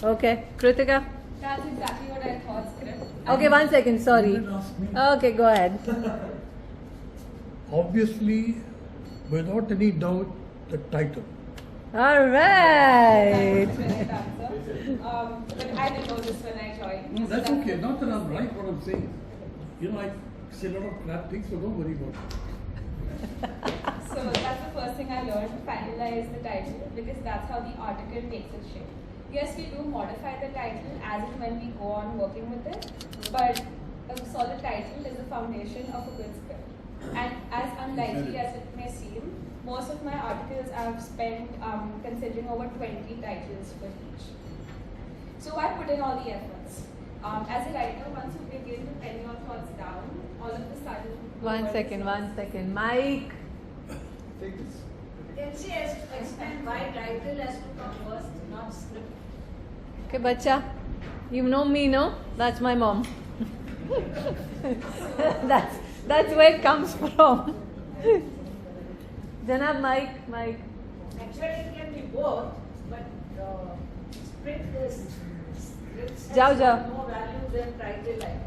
Okay. Kritika? That's exactly what I thought, script. Okay, 1 second. Sorry. Okay, go ahead. Obviously, without any doubt, the title. All right. But I didn't know this when I joined. No, that's okay. Not that I'm right what I'm saying. You know, I say a lot of crap things, so don't worry about it. So that's the first thing I learned, finalize the title, because that's how the article takes its shape. Yes, we do modify the title as and when we go on working with it, but a solid title is the foundation of a good script. And as unlikely as it may seem, most of my articles I've spent considering over 20 titles for each. So I put in all the efforts. As a writer, once you begin to pen your thoughts down, all of a sudden... 1 second. Mike. Take this. Can she explain why title has to come first, not script? Okay, bacha. You know me, no? That's my mom. That's where it comes from. Janab, Mike. Actually, it can be both, but script has Jao. more value than title, I think.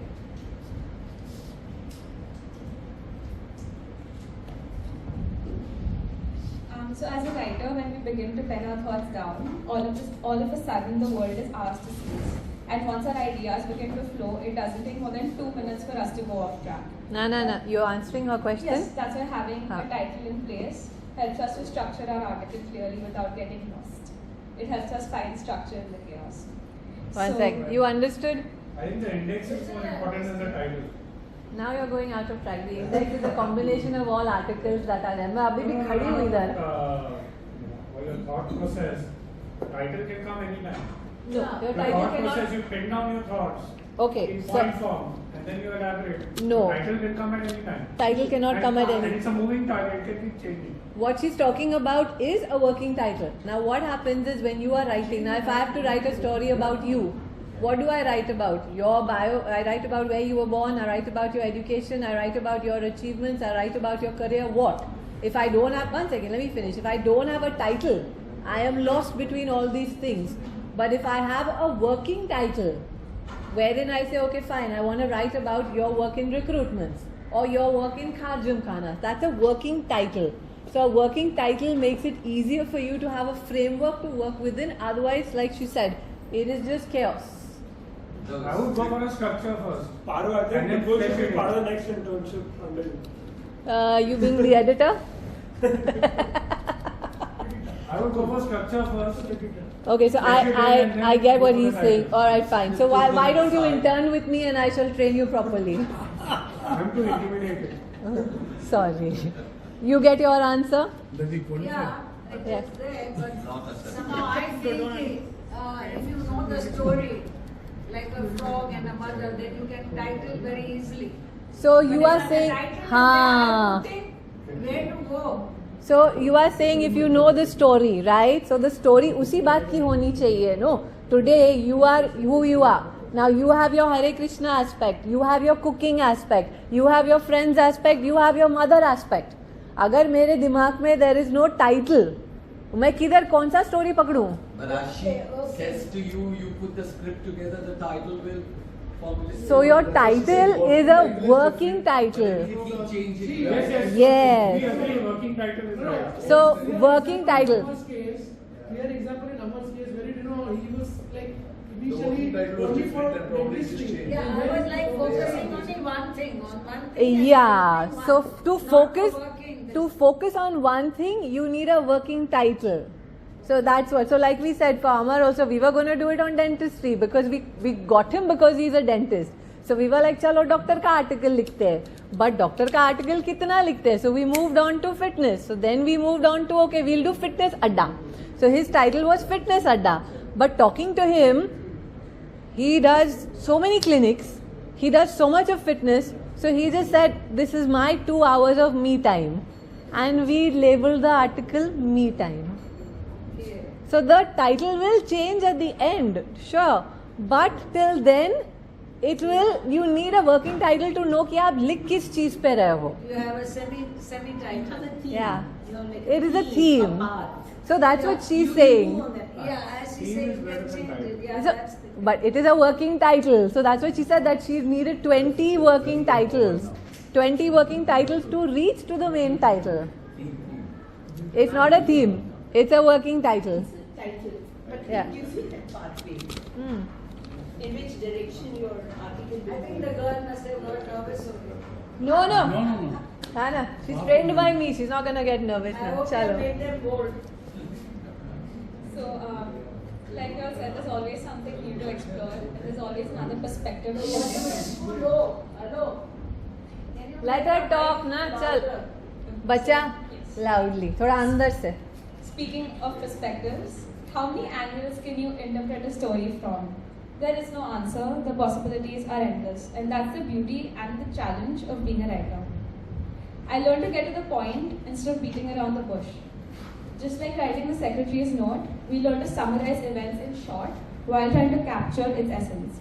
So as a writer, when we begin to pen our thoughts down, all of a sudden the world is ours to seize. And once our ideas begin to flow, it doesn't take more than 2 minutes for us to go off track. No. You're answering her question? Yes, that's why having a title in place helps us to structure our article clearly without getting lost. It helps us find structure in the chaos. One sec. You understood? I think the index is more important than the title. Now you're going out of track. The index is a combination of all articles that are there. मैं अभी भी खड़ी हूँ इधर. Well, your thought process, title can come anytime. No, your The title thought cannot. process, you pin down your thoughts Okay, in so point form and then you elaborate. No. The title can come at any time. title cannot come at And any. it's a moving target, it can keep changing. What she's talking about is a working title. Now what happens is when you are writing, now if I have to write a story about you, what do I write about? Your bio, I write about where you were born, I write about your education, I write about your achievements, I write about your career, what? If I don't have, 1 second, let me finish. If I don't have a title, I am lost between all these things. But if I have a working title, wherein I say, okay fine, I want to write about your work in recruitments or your work in Kharjam Khana, that's a working title. So a working title makes it easier for you to have a framework to work within, otherwise like she said, it is just chaos. I would go for a structure first. Paro, I think it will be part of the next internship under you. You being the editor? I would go for structure first. Okay, so I get what he's saying. Alright, fine. So why don't you intern with me and I shall train you properly? I'm too intimidated. Sorry. You get your answer? Does he qualify? Yeah, It Yes. is there, but somehow I think if you know the story, like a frog and a mother, then you can title very easily. So you But are if the saying, title is हाँ. there, I think where to go. So you are saying if you know the story, right? So the story उसी बात की होनी चाहिए, no? Today you are who you are. Now you have your Hare Krishna aspect, you have your cooking aspect, you have your friends aspect, you have your mother aspect. अगर मेरे दिमाग में there is no title, मैं किधर कौन सा story पकड़ूं? But as she says to you, you put the script together, the title will formulate. So your title is a working title. Yes. We agree, working title is right. So working title. Clear example in Amar's case, where he was like initially title was only different for and probably dentistry. changed. Yeah, I was like focusing only one thing, on one thing. Yeah. and So one, to not focus working. to focus on one thing, you need a working title. So that's what. So like we said for Amar also, we were going to do it on dentistry because we got him because he's a dentist. So we were like, चलो doctor का article लिखते हैं, but doctor का article कितना लिखते हैं? So we moved on to fitness. So then we moved on to okay, we'll do fitness adda. So his title was fitness adda. But talking to him, he does so many clinics, he does so much of fitness. So he just said, this is my 2 hours of me time, and we labeled the article me time. So the title will change at the end, sure, but till then it will. You need a working title to know कि आप लिख किस चीज पे रहे हो. You have a semi title. Yeah, it is a theme. So that's what she's saying. Yeah, as she said, you can change it. Yeah, So, that's the but it is a working title. So that's what she said, that she needed 20 working titles. 20 working titles to reach to the main title. It's not a theme. It's a working title. Title. But Yeah. it gives you that pathway. In which direction your article will I think the girl must have got nervous over it. No. No. Hannah, she's trained by me. She's not gonna get nervous I now. hope you Chalo. made them bold. So, like you all said, there's always something new to explore, and there's always another perspective to Too low. Hello. Can you Let her talk, na. Chal. बच्चा, loudly. थोड़ा अंदर से. Speaking of perspectives, how many angles can you interpret a story from? There is no answer, the possibilities are endless, and that's the beauty and the challenge of being a writer. I learned to get to the point instead of beating around the bush. Just like writing the secretary's note, we learn to summarize events in short while trying to capture its essence.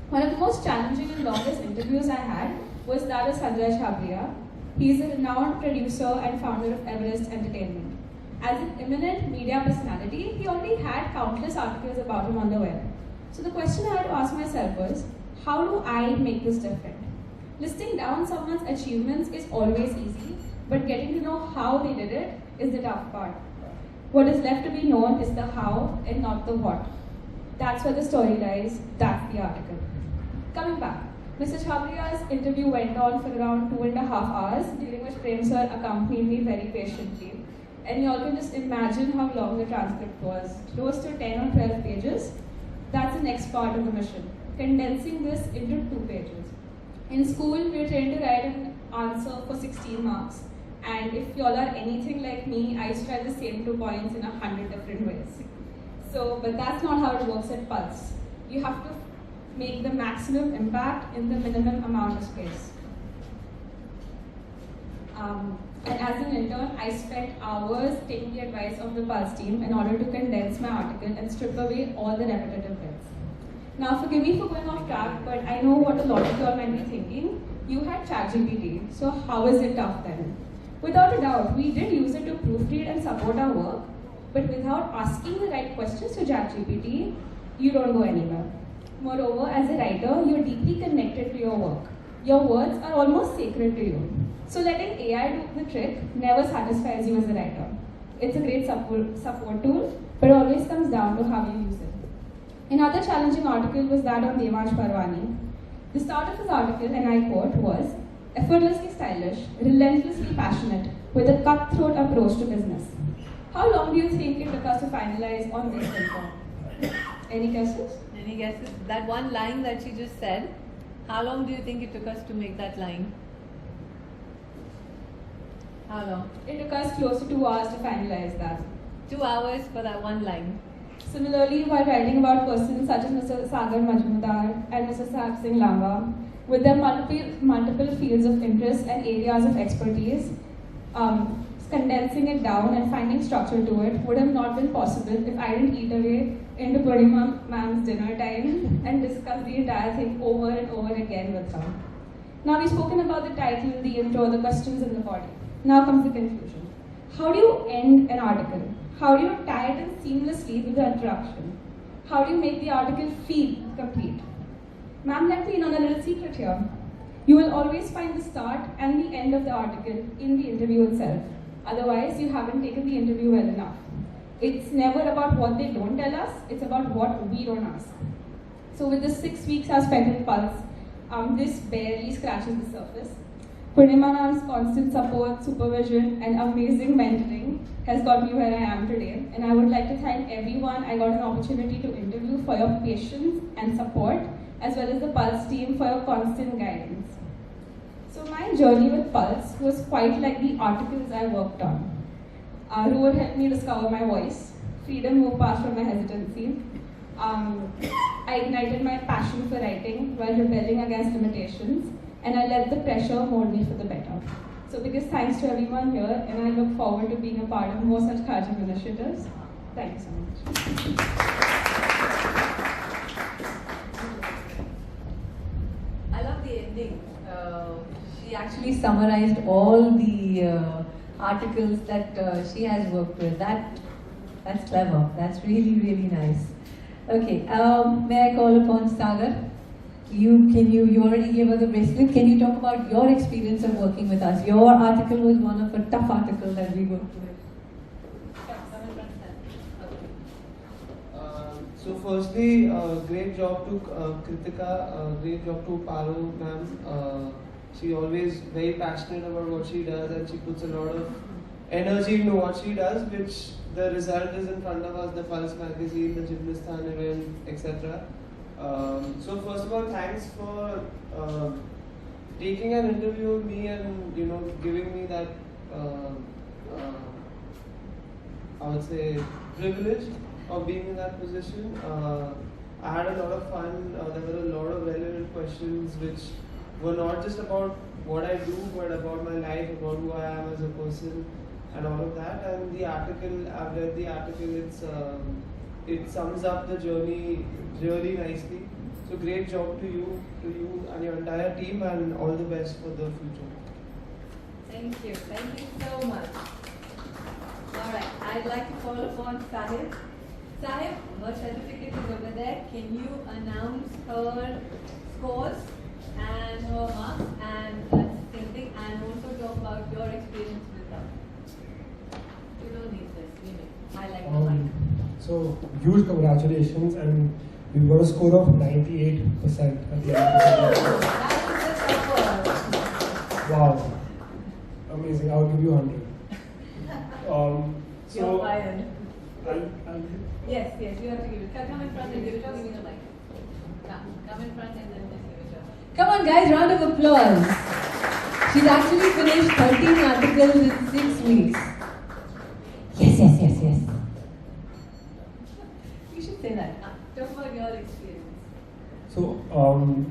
One of the most challenging and longest interviews I had was that of Sanjay Chhabria. He is a renowned producer and founder of Everest Entertainment. As an eminent media personality, he already had countless articles about him on the web. So the question I had to ask myself was, how do I make this different? Listing down someone's achievements is always easy, but getting to know how they did it is the tough part. What is left to be known is the how and not the what. That's where the story lies, that's the article. Coming back, Mr. Chhabria's interview went on for around 2.5 hours, during which Prem sir accompanied me very patiently. And you all can just imagine how long the transcript was. Close to 10 or 12 pages. That's the next part of the mission, condensing this into 2 pages. In school, we were trained to write an answer for 16 marks. And if you all are anything like me, I used to write the same 2 points in 100 different ways. So, but that's not how it works at Pulse. You have to make the maximum impact in the minimum amount of space. And as an intern, I spent hours taking the advice of the Pulse team in order to condense my article and strip away all the repetitive bits. Now, forgive me for going off track, but I know what a lot of you all might be thinking. You had ChatGPT, so how is it tough then? Without a doubt, we did use it to proofread and support our work, but without asking the right questions to ChatGPT, you don't go anywhere. Moreover, as a writer, you're deeply connected to your work. Your words are almost sacred to you. So letting AI do the trick never satisfies you as a writer. It's a great support tool, but it always comes down to how you use it. Another challenging article was that of Devansh Parwani. The start of his article, and I quote, was, effortlessly stylish, relentlessly passionate, with a cutthroat approach to business. How long do you think it took us to finalize on this info? Any guesses? Any guesses? That one line that she just said, how long do you think it took us to make that line? How long? It took us close to 2 hours to finalize that. 2 hours for that one line. Similarly, while writing about persons such as Mr. Sagar Majumdar and Mr. Sahab Singh Lamba, with their multiple fields of interest and areas of expertise, condensing it down and finding structure to it would have not been possible if I didn't eat away into Purnima ma'am's dinner time and discuss the entire thing over and over again with her. Now we've spoken about the title, the intro, the questions in the body. Now comes the conclusion. How do you end an article? How do you tie it in seamlessly with the introduction? How do you make the article feel complete? Ma'am, let me in on a little secret here. You will always find the start and the end of the article in the interview itself. Otherwise, you haven't taken the interview well enough. It's never about what they don't tell us, it's about what we don't ask. So with the 6 weeks I've spent in Pulse, this barely scratches the surface. Purnima ma'am's constant support, supervision, and amazing mentoring has got me where I am today. And I would like to thank everyone I got an opportunity to interview for your patience and support, as well as the Pulse team for your constant guidance. So my journey with Pulse was quite like the articles I worked on. Roar helped me discover my voice, freedom moved past from my hesitancy. I ignited my passion for writing while rebelling against limitations, and I let the pressure mold me for the better. So biggest thanks to everyone here, and I look forward to being a part of more such Kharjam initiatives. Thank you so much. I love the ending. She actually summarized all the articles that she has worked with. That's clever. That's really, really nice. Okay, may I call upon Sagar? You already gave us a bracelet. Can you talk about your experience of working with us? Your article was one of a tough article that we worked with. So firstly, great job to Kritika, great job to Paro ma'am. She always very passionate about what she does, and she puts a lot of energy into what she does, which the result is in front of us, the Pulse magazine, the Gymnistan event, etc. So first of all, thanks for taking an interview with me and giving me that I would say privilege of being in that position. I had a lot of fun. There were a lot of relevant questions which were not just about what I do, but about my life, about who I am as a person, and all of that. And the article, I've read the article. It sums up the journey really nicely. So great job to you and your entire team, and all the best for the future. Thank you so much. Alright, I'd like to call upon Sahib. Sahib, her certificate is over there. Can you announce her scores and her marks and thing, and also talk about your experience with her? You don't need this, leave it. I like the mic. So, huge congratulations, and we got a score of 98% at the end of the Wow. Amazing. I'll give you 100. You're fired. I'll Yes, you have to give it. Come in front and give it to me. Come in front and then just give it to her. Come on guys, round of applause. She's actually finished 13 articles in 6 weeks. Yes. You should say that. Talk about your experience. So,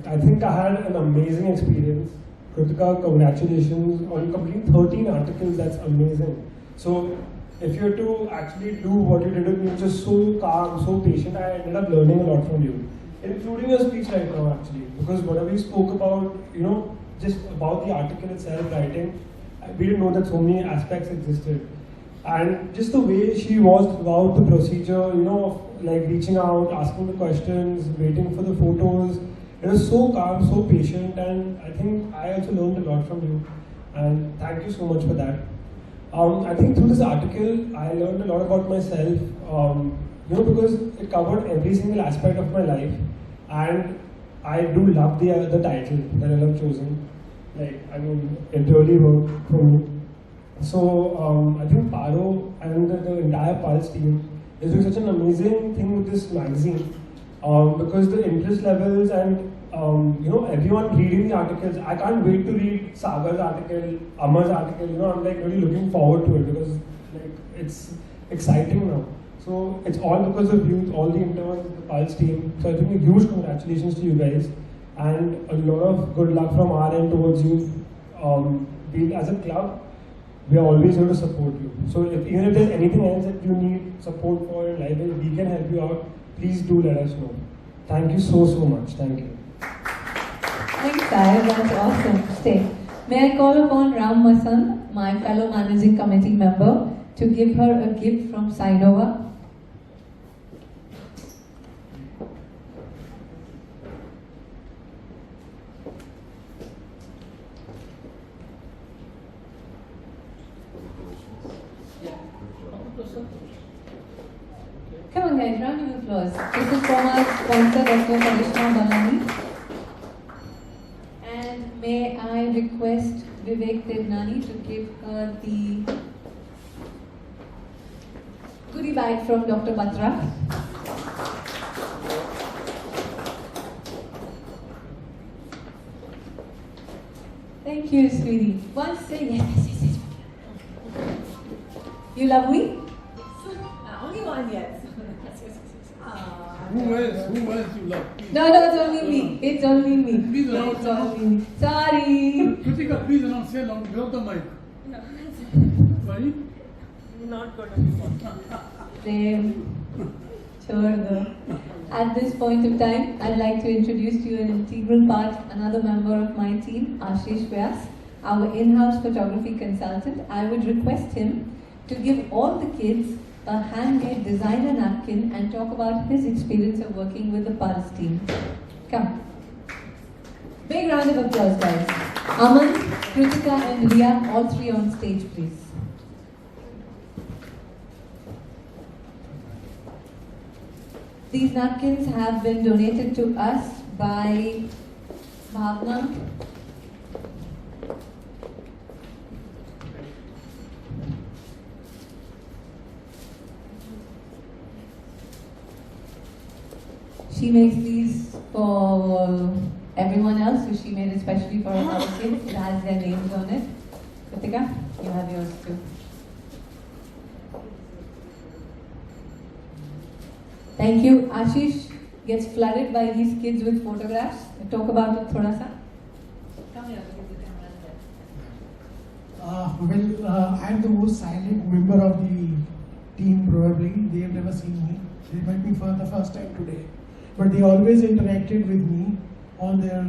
I think I had an amazing experience. Kritika, congratulations on completing 13 articles. That's amazing. So, if you were to actually do what you did with me, just so calm, so patient, I ended up learning a lot from you, including your speech right now, actually. Because whatever you spoke about, just about the article itself, writing, we didn't know that so many aspects existed. And just the way she was throughout the procedure, like reaching out, asking the questions, waiting for the photos. It was so calm, so patient, and I think I also learned a lot from you. And thank you so much for that. I think through this article, I learned a lot about myself, because it covered every single aspect of my life. And I do love the title that I have chosen. It really worked for me. So I think Paro and the entire Pulse team is doing such an amazing thing with this magazine, because the interest levels and everyone reading the articles. I can't wait to read Sagar's article, Amar's article. I'm really looking forward to it, because exciting now. So it's all because of you, all the interns, the Pulse team. So I think a huge congratulations to you guys, and a lot of good luck from our end towards you. As a club, we are always here to support you. So even if there's anything else that you need support for in life, and we can help you out, please do let us know. Thank you so much. Thank you. Thanks, Sai. That's awesome. Stay. May I call upon Ram Masan, my fellow managing committee member, to give her a gift from Sainova. Come on guys, round of applause. This is from our sponsor, Dr. Karishma Balani. And may I request Vivek Devnani to give her the goodie bag from Dr. Batra. Thank you, sweetie. Once say yes. You love me? Only one, yes. Who else you love? No, it's only me. It's only me. Please announce. It's only me. Sorry. Kritika, please announce. Say loud. Give the mic. No, Sorry? not good on Prem. At this point of time, I'd like to introduce to you an integral part, another member of my team, Ashish Vyas, our in-house photography consultant. I would request him to give all the kids a handmade designer napkin and talk about his experience of working with the Pulse team. Come. Big round of applause, guys. Aman, Kritika and Riya, all three on stage, please. These napkins have been donated to us by Bhavna. She makes these for everyone else, so she made it especially for our kids. It has their names on it. Kritika, you have yours too. Thank you. Ashish gets flooded by these kids with photographs. Talk about it thoda sa. Come here, because the camera is there. I'm the most silent member of the team probably. They have never seen me. They met me for the first time today. But they always interacted with me on their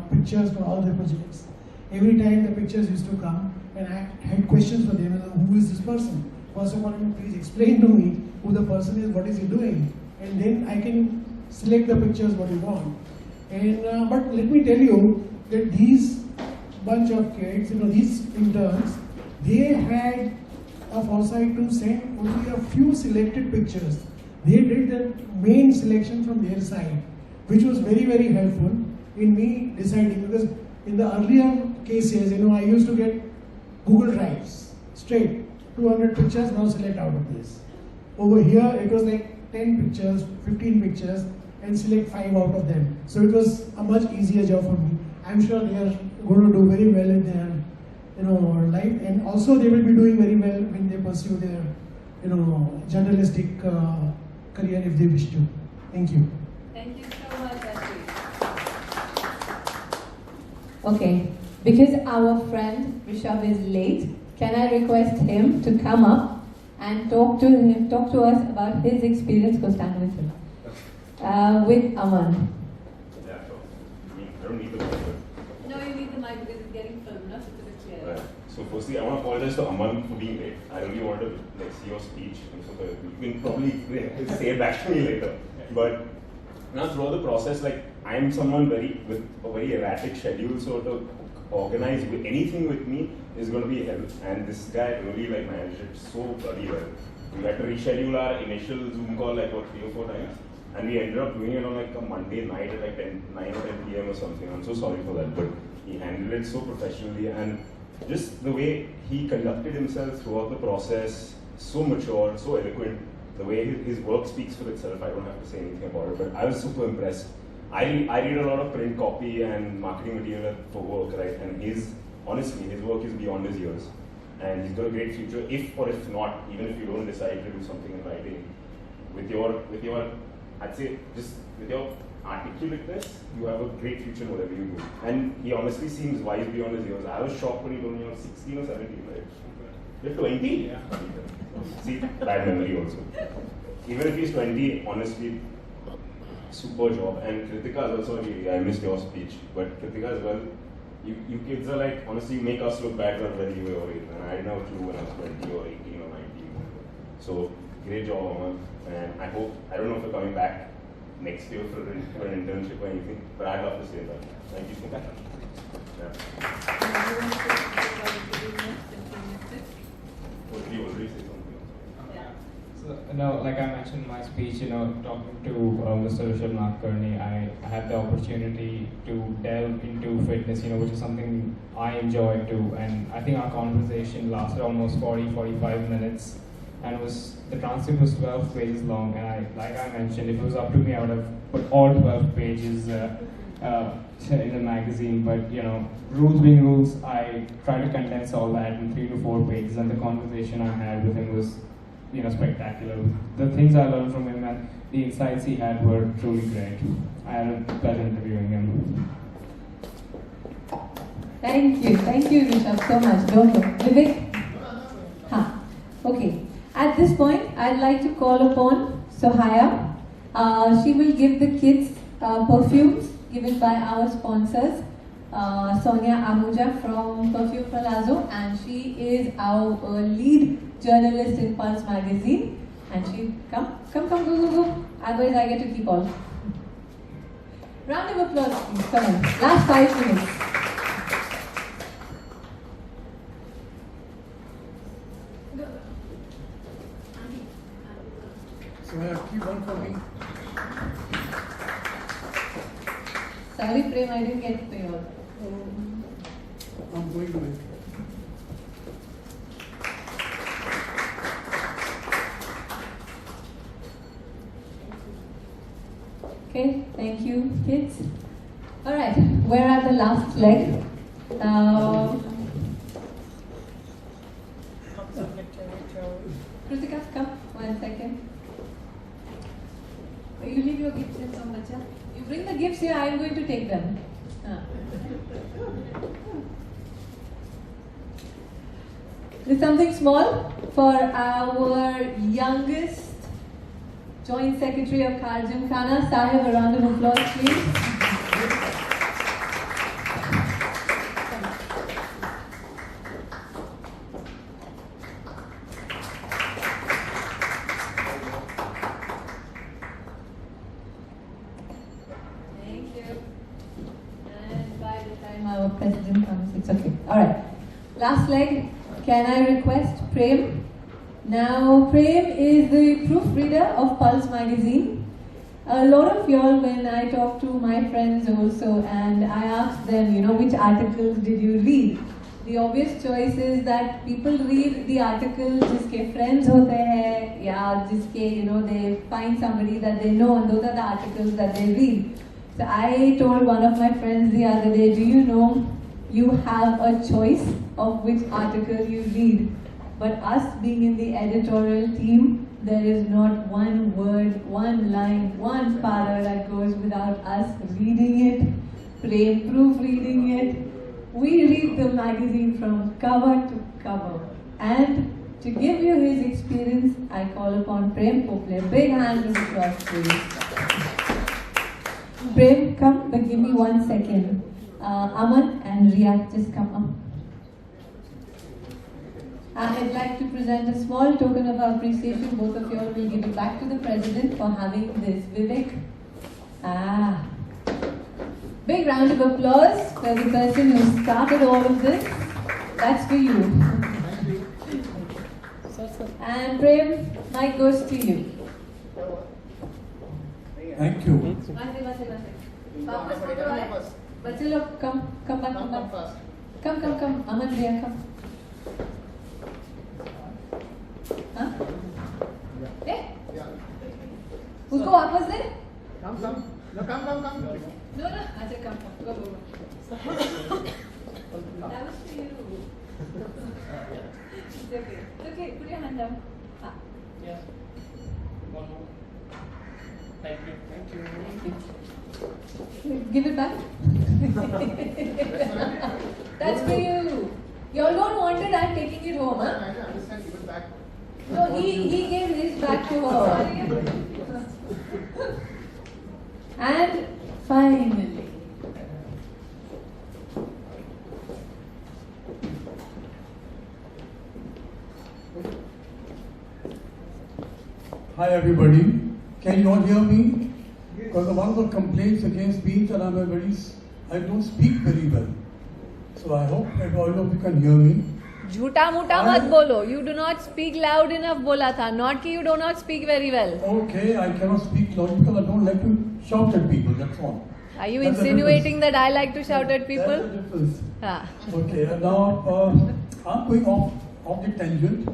pictures for all their projects. Every time the pictures used to come, and I had questions for them. Who is this person? First of all, please explain to me who the person is, what is he doing? And then I can select the pictures what you want. And but let me tell you that these bunch of kids, these interns, they had a foresight to send only a few selected pictures. They did the main selection from their side, which was very, very helpful in me deciding, because in the earlier cases, I used to get Google Drives, straight, 200 pictures, now select out of this. Over here, it was like 10 pictures, 15 pictures, and select 5 out of them. So it was a much easier job for me. I'm sure they are going to do very well in their life, and also they will be doing very well when they pursue their journalistic career if they wish to. Thank you. Thank you so much, Ashish. Okay, because our friend Rishabh is late, can I request him to come up and talk to us about his experience? Go stand with him. With Aman. Yeah, sure. I don't need the mic. No, you need the mic because it's getting filmed, not because it's clear. Right. So firstly, I want to apologize to Aman for being late. I really wanted to see your speech, and so you can probably say it back to me later. But now throughout the process, I am someone with a very erratic schedule, so to organize anything with me is going to be hell. And this guy really managed it so bloody well. We had to reschedule our initial Zoom call 3 or 4 times, and we ended up doing it on a Monday night at 9 or 10 p.m. or something. I'm so sorry for that, but he handled it so professionally, and just the way he conducted himself throughout the process, so mature, so eloquent. The way his work speaks for itself, I don't have to say anything about it, but I was super impressed. I read a lot of print copy and marketing material for work, right? And honestly, his work is beyond his years. and he's got a great future. If or if not, even if you don't decide to do something in writing, with your, I'd say just with your articulateness, you have a great future in whatever you do. And he honestly seems wise beyond his years. I was shocked when he told me he was 16 or 17, right? You're 20? Yeah. See, bad memory also. Even if he's 20, honestly, super job. And Kritika is also, I missed your speech, but Kritika as well, you kids are like, honestly, you make us look bad when you were your age. And I didn't have a clue when I was 20 or 18 or 19. So, great job, Aman. And I hope, I don't know if you're coming back next year for an internship or anything, but I'd love to say that. Thank you so much. You already say something. So, like I mentioned in my speech, talking to Mr. Rishabh Nadkarni, I had the opportunity to delve into fitness, which is something I enjoy too. And I think our conversation lasted almost 40-45 minutes. And the transcript was 12 pages long. And like I mentioned, if it was up to me, I would have put all 12 pages in the magazine. But rules being rules, I tried to condense all that in 3 to 4 pages. And the conversation I had with him was, spectacular. The things I learned from him and the insights he had were truly great. I had a pleasure interviewing him. Thank you, Rishabh, so much. Don't go. Vivek? Okay. At this point, I'd like to call upon Sohaya. She will give the kids perfumes given by our sponsors, Sonia Ahuja from Perfume Palazzo, and she is our lead journalist in Pulse magazine. And she, come, go. Otherwise, I get to keep all. Round of applause, please. Come on. Last 5 minutes. So I have keep one for me. Sorry, Prem, I didn't get to yours. I'm going to it. Okay, thank you, kids. Alright, we're at the last leg. Kritika, come, 1 second. You leave your gifts in some bacha. You bring the gifts here, I am going to take them. There's something small for our youngest Joint Secretary of Kharjam Khana. Sahib, a round of applause, please. Our president comes, it's okay. Alright. Last leg, can I request Prem? Now, Prem is the proofreader of Pulse magazine. A lot of y'all, when I talk to my friends also, and I ask them, which articles did you read? The obvious choice is that people read the articles jiske friends hote hai, ya jiske, they find somebody that they know, and those are the articles that they read. So I told one of my friends the other day, do you know you have a choice of which article you read? But us being in the editorial team, there is not one word, one line, one para that goes without us reading it, proofreading it. We read the magazine from cover to cover. And to give you his experience, I call upon Prem Pople. Big hand of applause, please. Prem, come, but give me 1 second. Aman and Riyad, just come up. I'd like to present a small token of appreciation. Both of you all will give it back to the president for having this. Vivek. Big round of applause for the person who started all of this. That's for you. And Prem, mic goes to you. Thank you. बच्चे लोग come back. Come. Aman, Riya, come. हाँ? उसको वापस दे? Come. No, come. No. अच्छा, come. Go. That was for you. It's okay. It's okay. Put your hand down. Ah. Yes. One more. Thank you. Thank you. Give it back. That's for you. You all don't want it, I'm taking it home, huh? I understand, give it back. No, he gave his back to her. And finally. Hi everybody. Can you all hear me? Because one of the complaints against me is that I don't speak very well. So I hope that all of you can hear me. झूठा मूठा मत बोलो. You do not speak loud enough बोला था. Not कि you do not speak very well. Okay, I cannot speak loud because I don't like to shout at people, that's all. Are you That's insinuating that I like to shout at people? That's the difference. Ah. Okay, now I'm going off the tangent.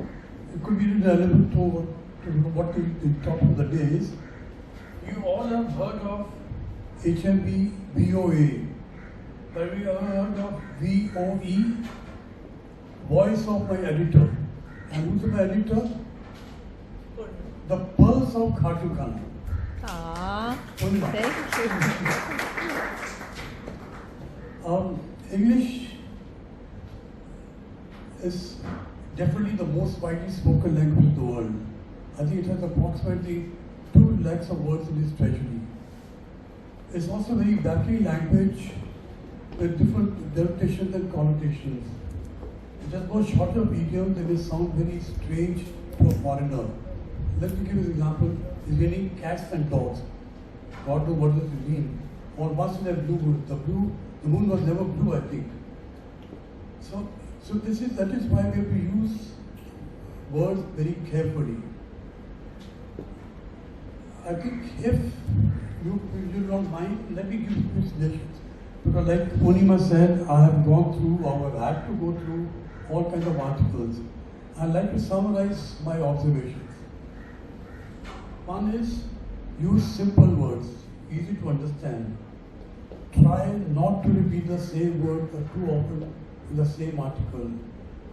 It could be relevant to what the topic of the day is. You all have heard of HMV VOA. Have you ever heard of VOE? Voice of my editor. And who's my editor? The Pulse of Khatu Khan. Ah, Only. thank you. English is definitely the most widely spoken language in the world. I think it has approximately 2 lakhs of words in its treasury. It's also a very battering language with different denotations and connotations. It has more shorter idioms that may sound very strange to a foreigner. Let me give you an example. It's raining cats and dogs. God knows what does it mean. Or once in a blue moon. The moon was never blue, I think. So that is why we have to use words very carefully. I think if you don't mind, let me give you suggestions. Because like Purnima said, I have gone through, or have had to go through all kinds of articles. I'd like to summarize my observations. One is, use simple words, easy to understand. Try not to repeat the same word too often in the same article.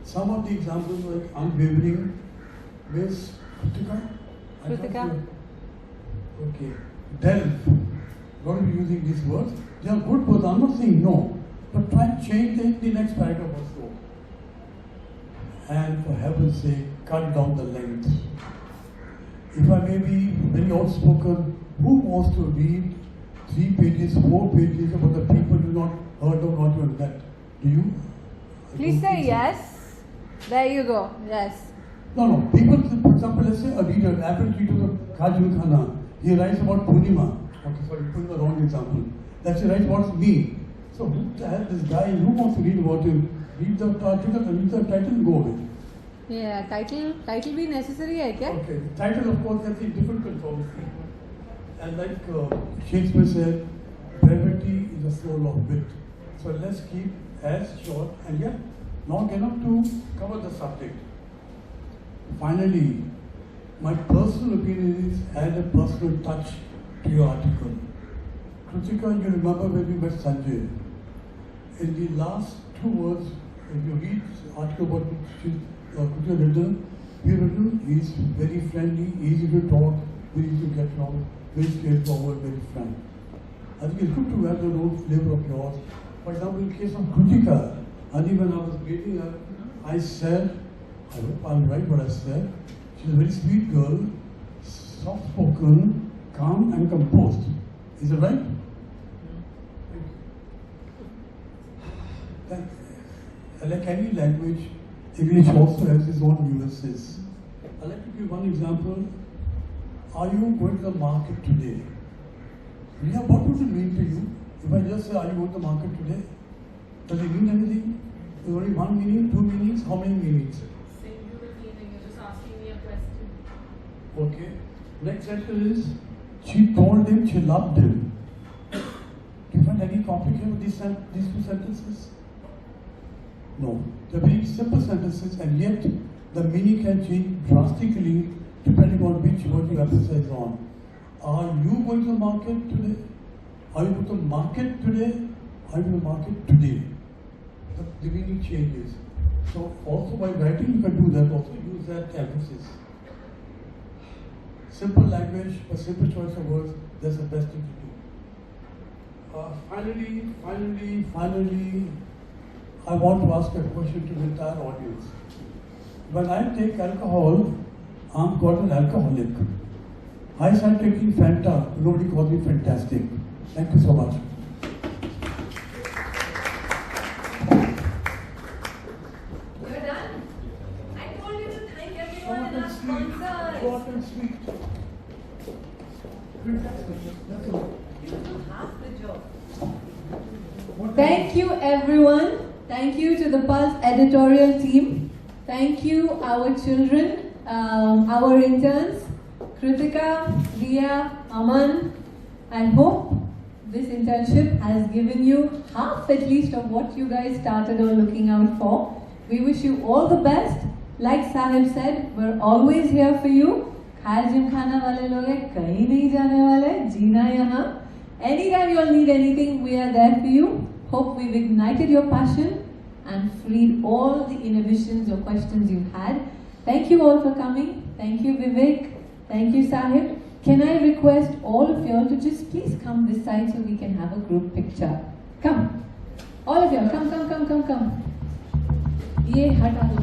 Some of the examples like unwavering, Miss Kritika? Okay. Delve. Going to be using these words. They are good words. I'm not saying no. But try and change the next paragraph or so. And for heaven's sake, cut down the length. If I may be very outspoken, who wants to read 3 pages, 4 pages about the people you not heard of, not even met? Do you? Please say yes. There you go. Yes. No. People, for example, let's say a reader, average reader of Kajul Khana, he writes about Purnima. Okay, sorry, Purnima, wrong example. Let's say writes about me. So who the hell this guy, who wants to read about him? Read the article, read the title and go away. Yeah, title be necessary hai kya? Okay, the title of course has a different controversy. And like Shakespeare said, brevity is the soul of wit. So let's keep as short and yet not enough to cover the subject. Finally, my personal opinion is add a personal touch to your article. Kritika, you remember when we met Sanjay? In the last 2 words, if you read the article about Kritika written, he's very friendly, easy to talk, very easy to get along, very straightforward, very frank. I think it's good to have your own flavor of yours. For example, in the case of Kritika, and when I was reading her, I said, I hope I'm right what I said, she's a very sweet girl, soft-spoken, calm and composed. Is it right? Like any language, English also has its own nuances. I'd like to give one example. Are you going to the market today? Yeah, what would it mean to you? If I just say, are you going to the market today? Does it mean anything? There's only one meaning, 2 meanings, how many meanings? Singular meaning, you're just asking me a question. Okay. Next sentence is, she told him she loved him. Do you find any complication with these 2 sentences? No. They're very simple sentences and yet the meaning can change drastically depending on which word you emphasize on. Are you going to the market today? Are you going to the market today? Are you going to the market today? The meaning changes. So also while writing you can do that, also use that emphasis. Simple language, a simple choice of words, that's the best thing to do. Finally, I want to ask a question to the entire audience. When I take alcohol, I'm called an alcoholic. I started taking Fanta, nobody calls me fantastic. Thank you so much. You're done? I told you to thank everyone and our sponsors. Short and sweet. Fantastic. That's all. You do half the job. Thank you everyone. Thank you to the Pulse editorial team. Thank you our children, our interns, Kritika, Ria, Aman. I hope this internship has given you half at least of what you guys started on looking out for. We wish you all the best. Like Sahib said, we're always here for you. Khal Gymkhana wale log hai, kahin nahi jane wale, jeena yahan. Anytime you'll need anything, we are there for you. Hope we've ignited your passion and freed all the inhibitions or questions you had. Thank you all for coming. Thank you Vivek. Thank you Sahib. Can I request all of you all to just please come this side so we can have a group picture? Come. All of you all, come. Ye hata do.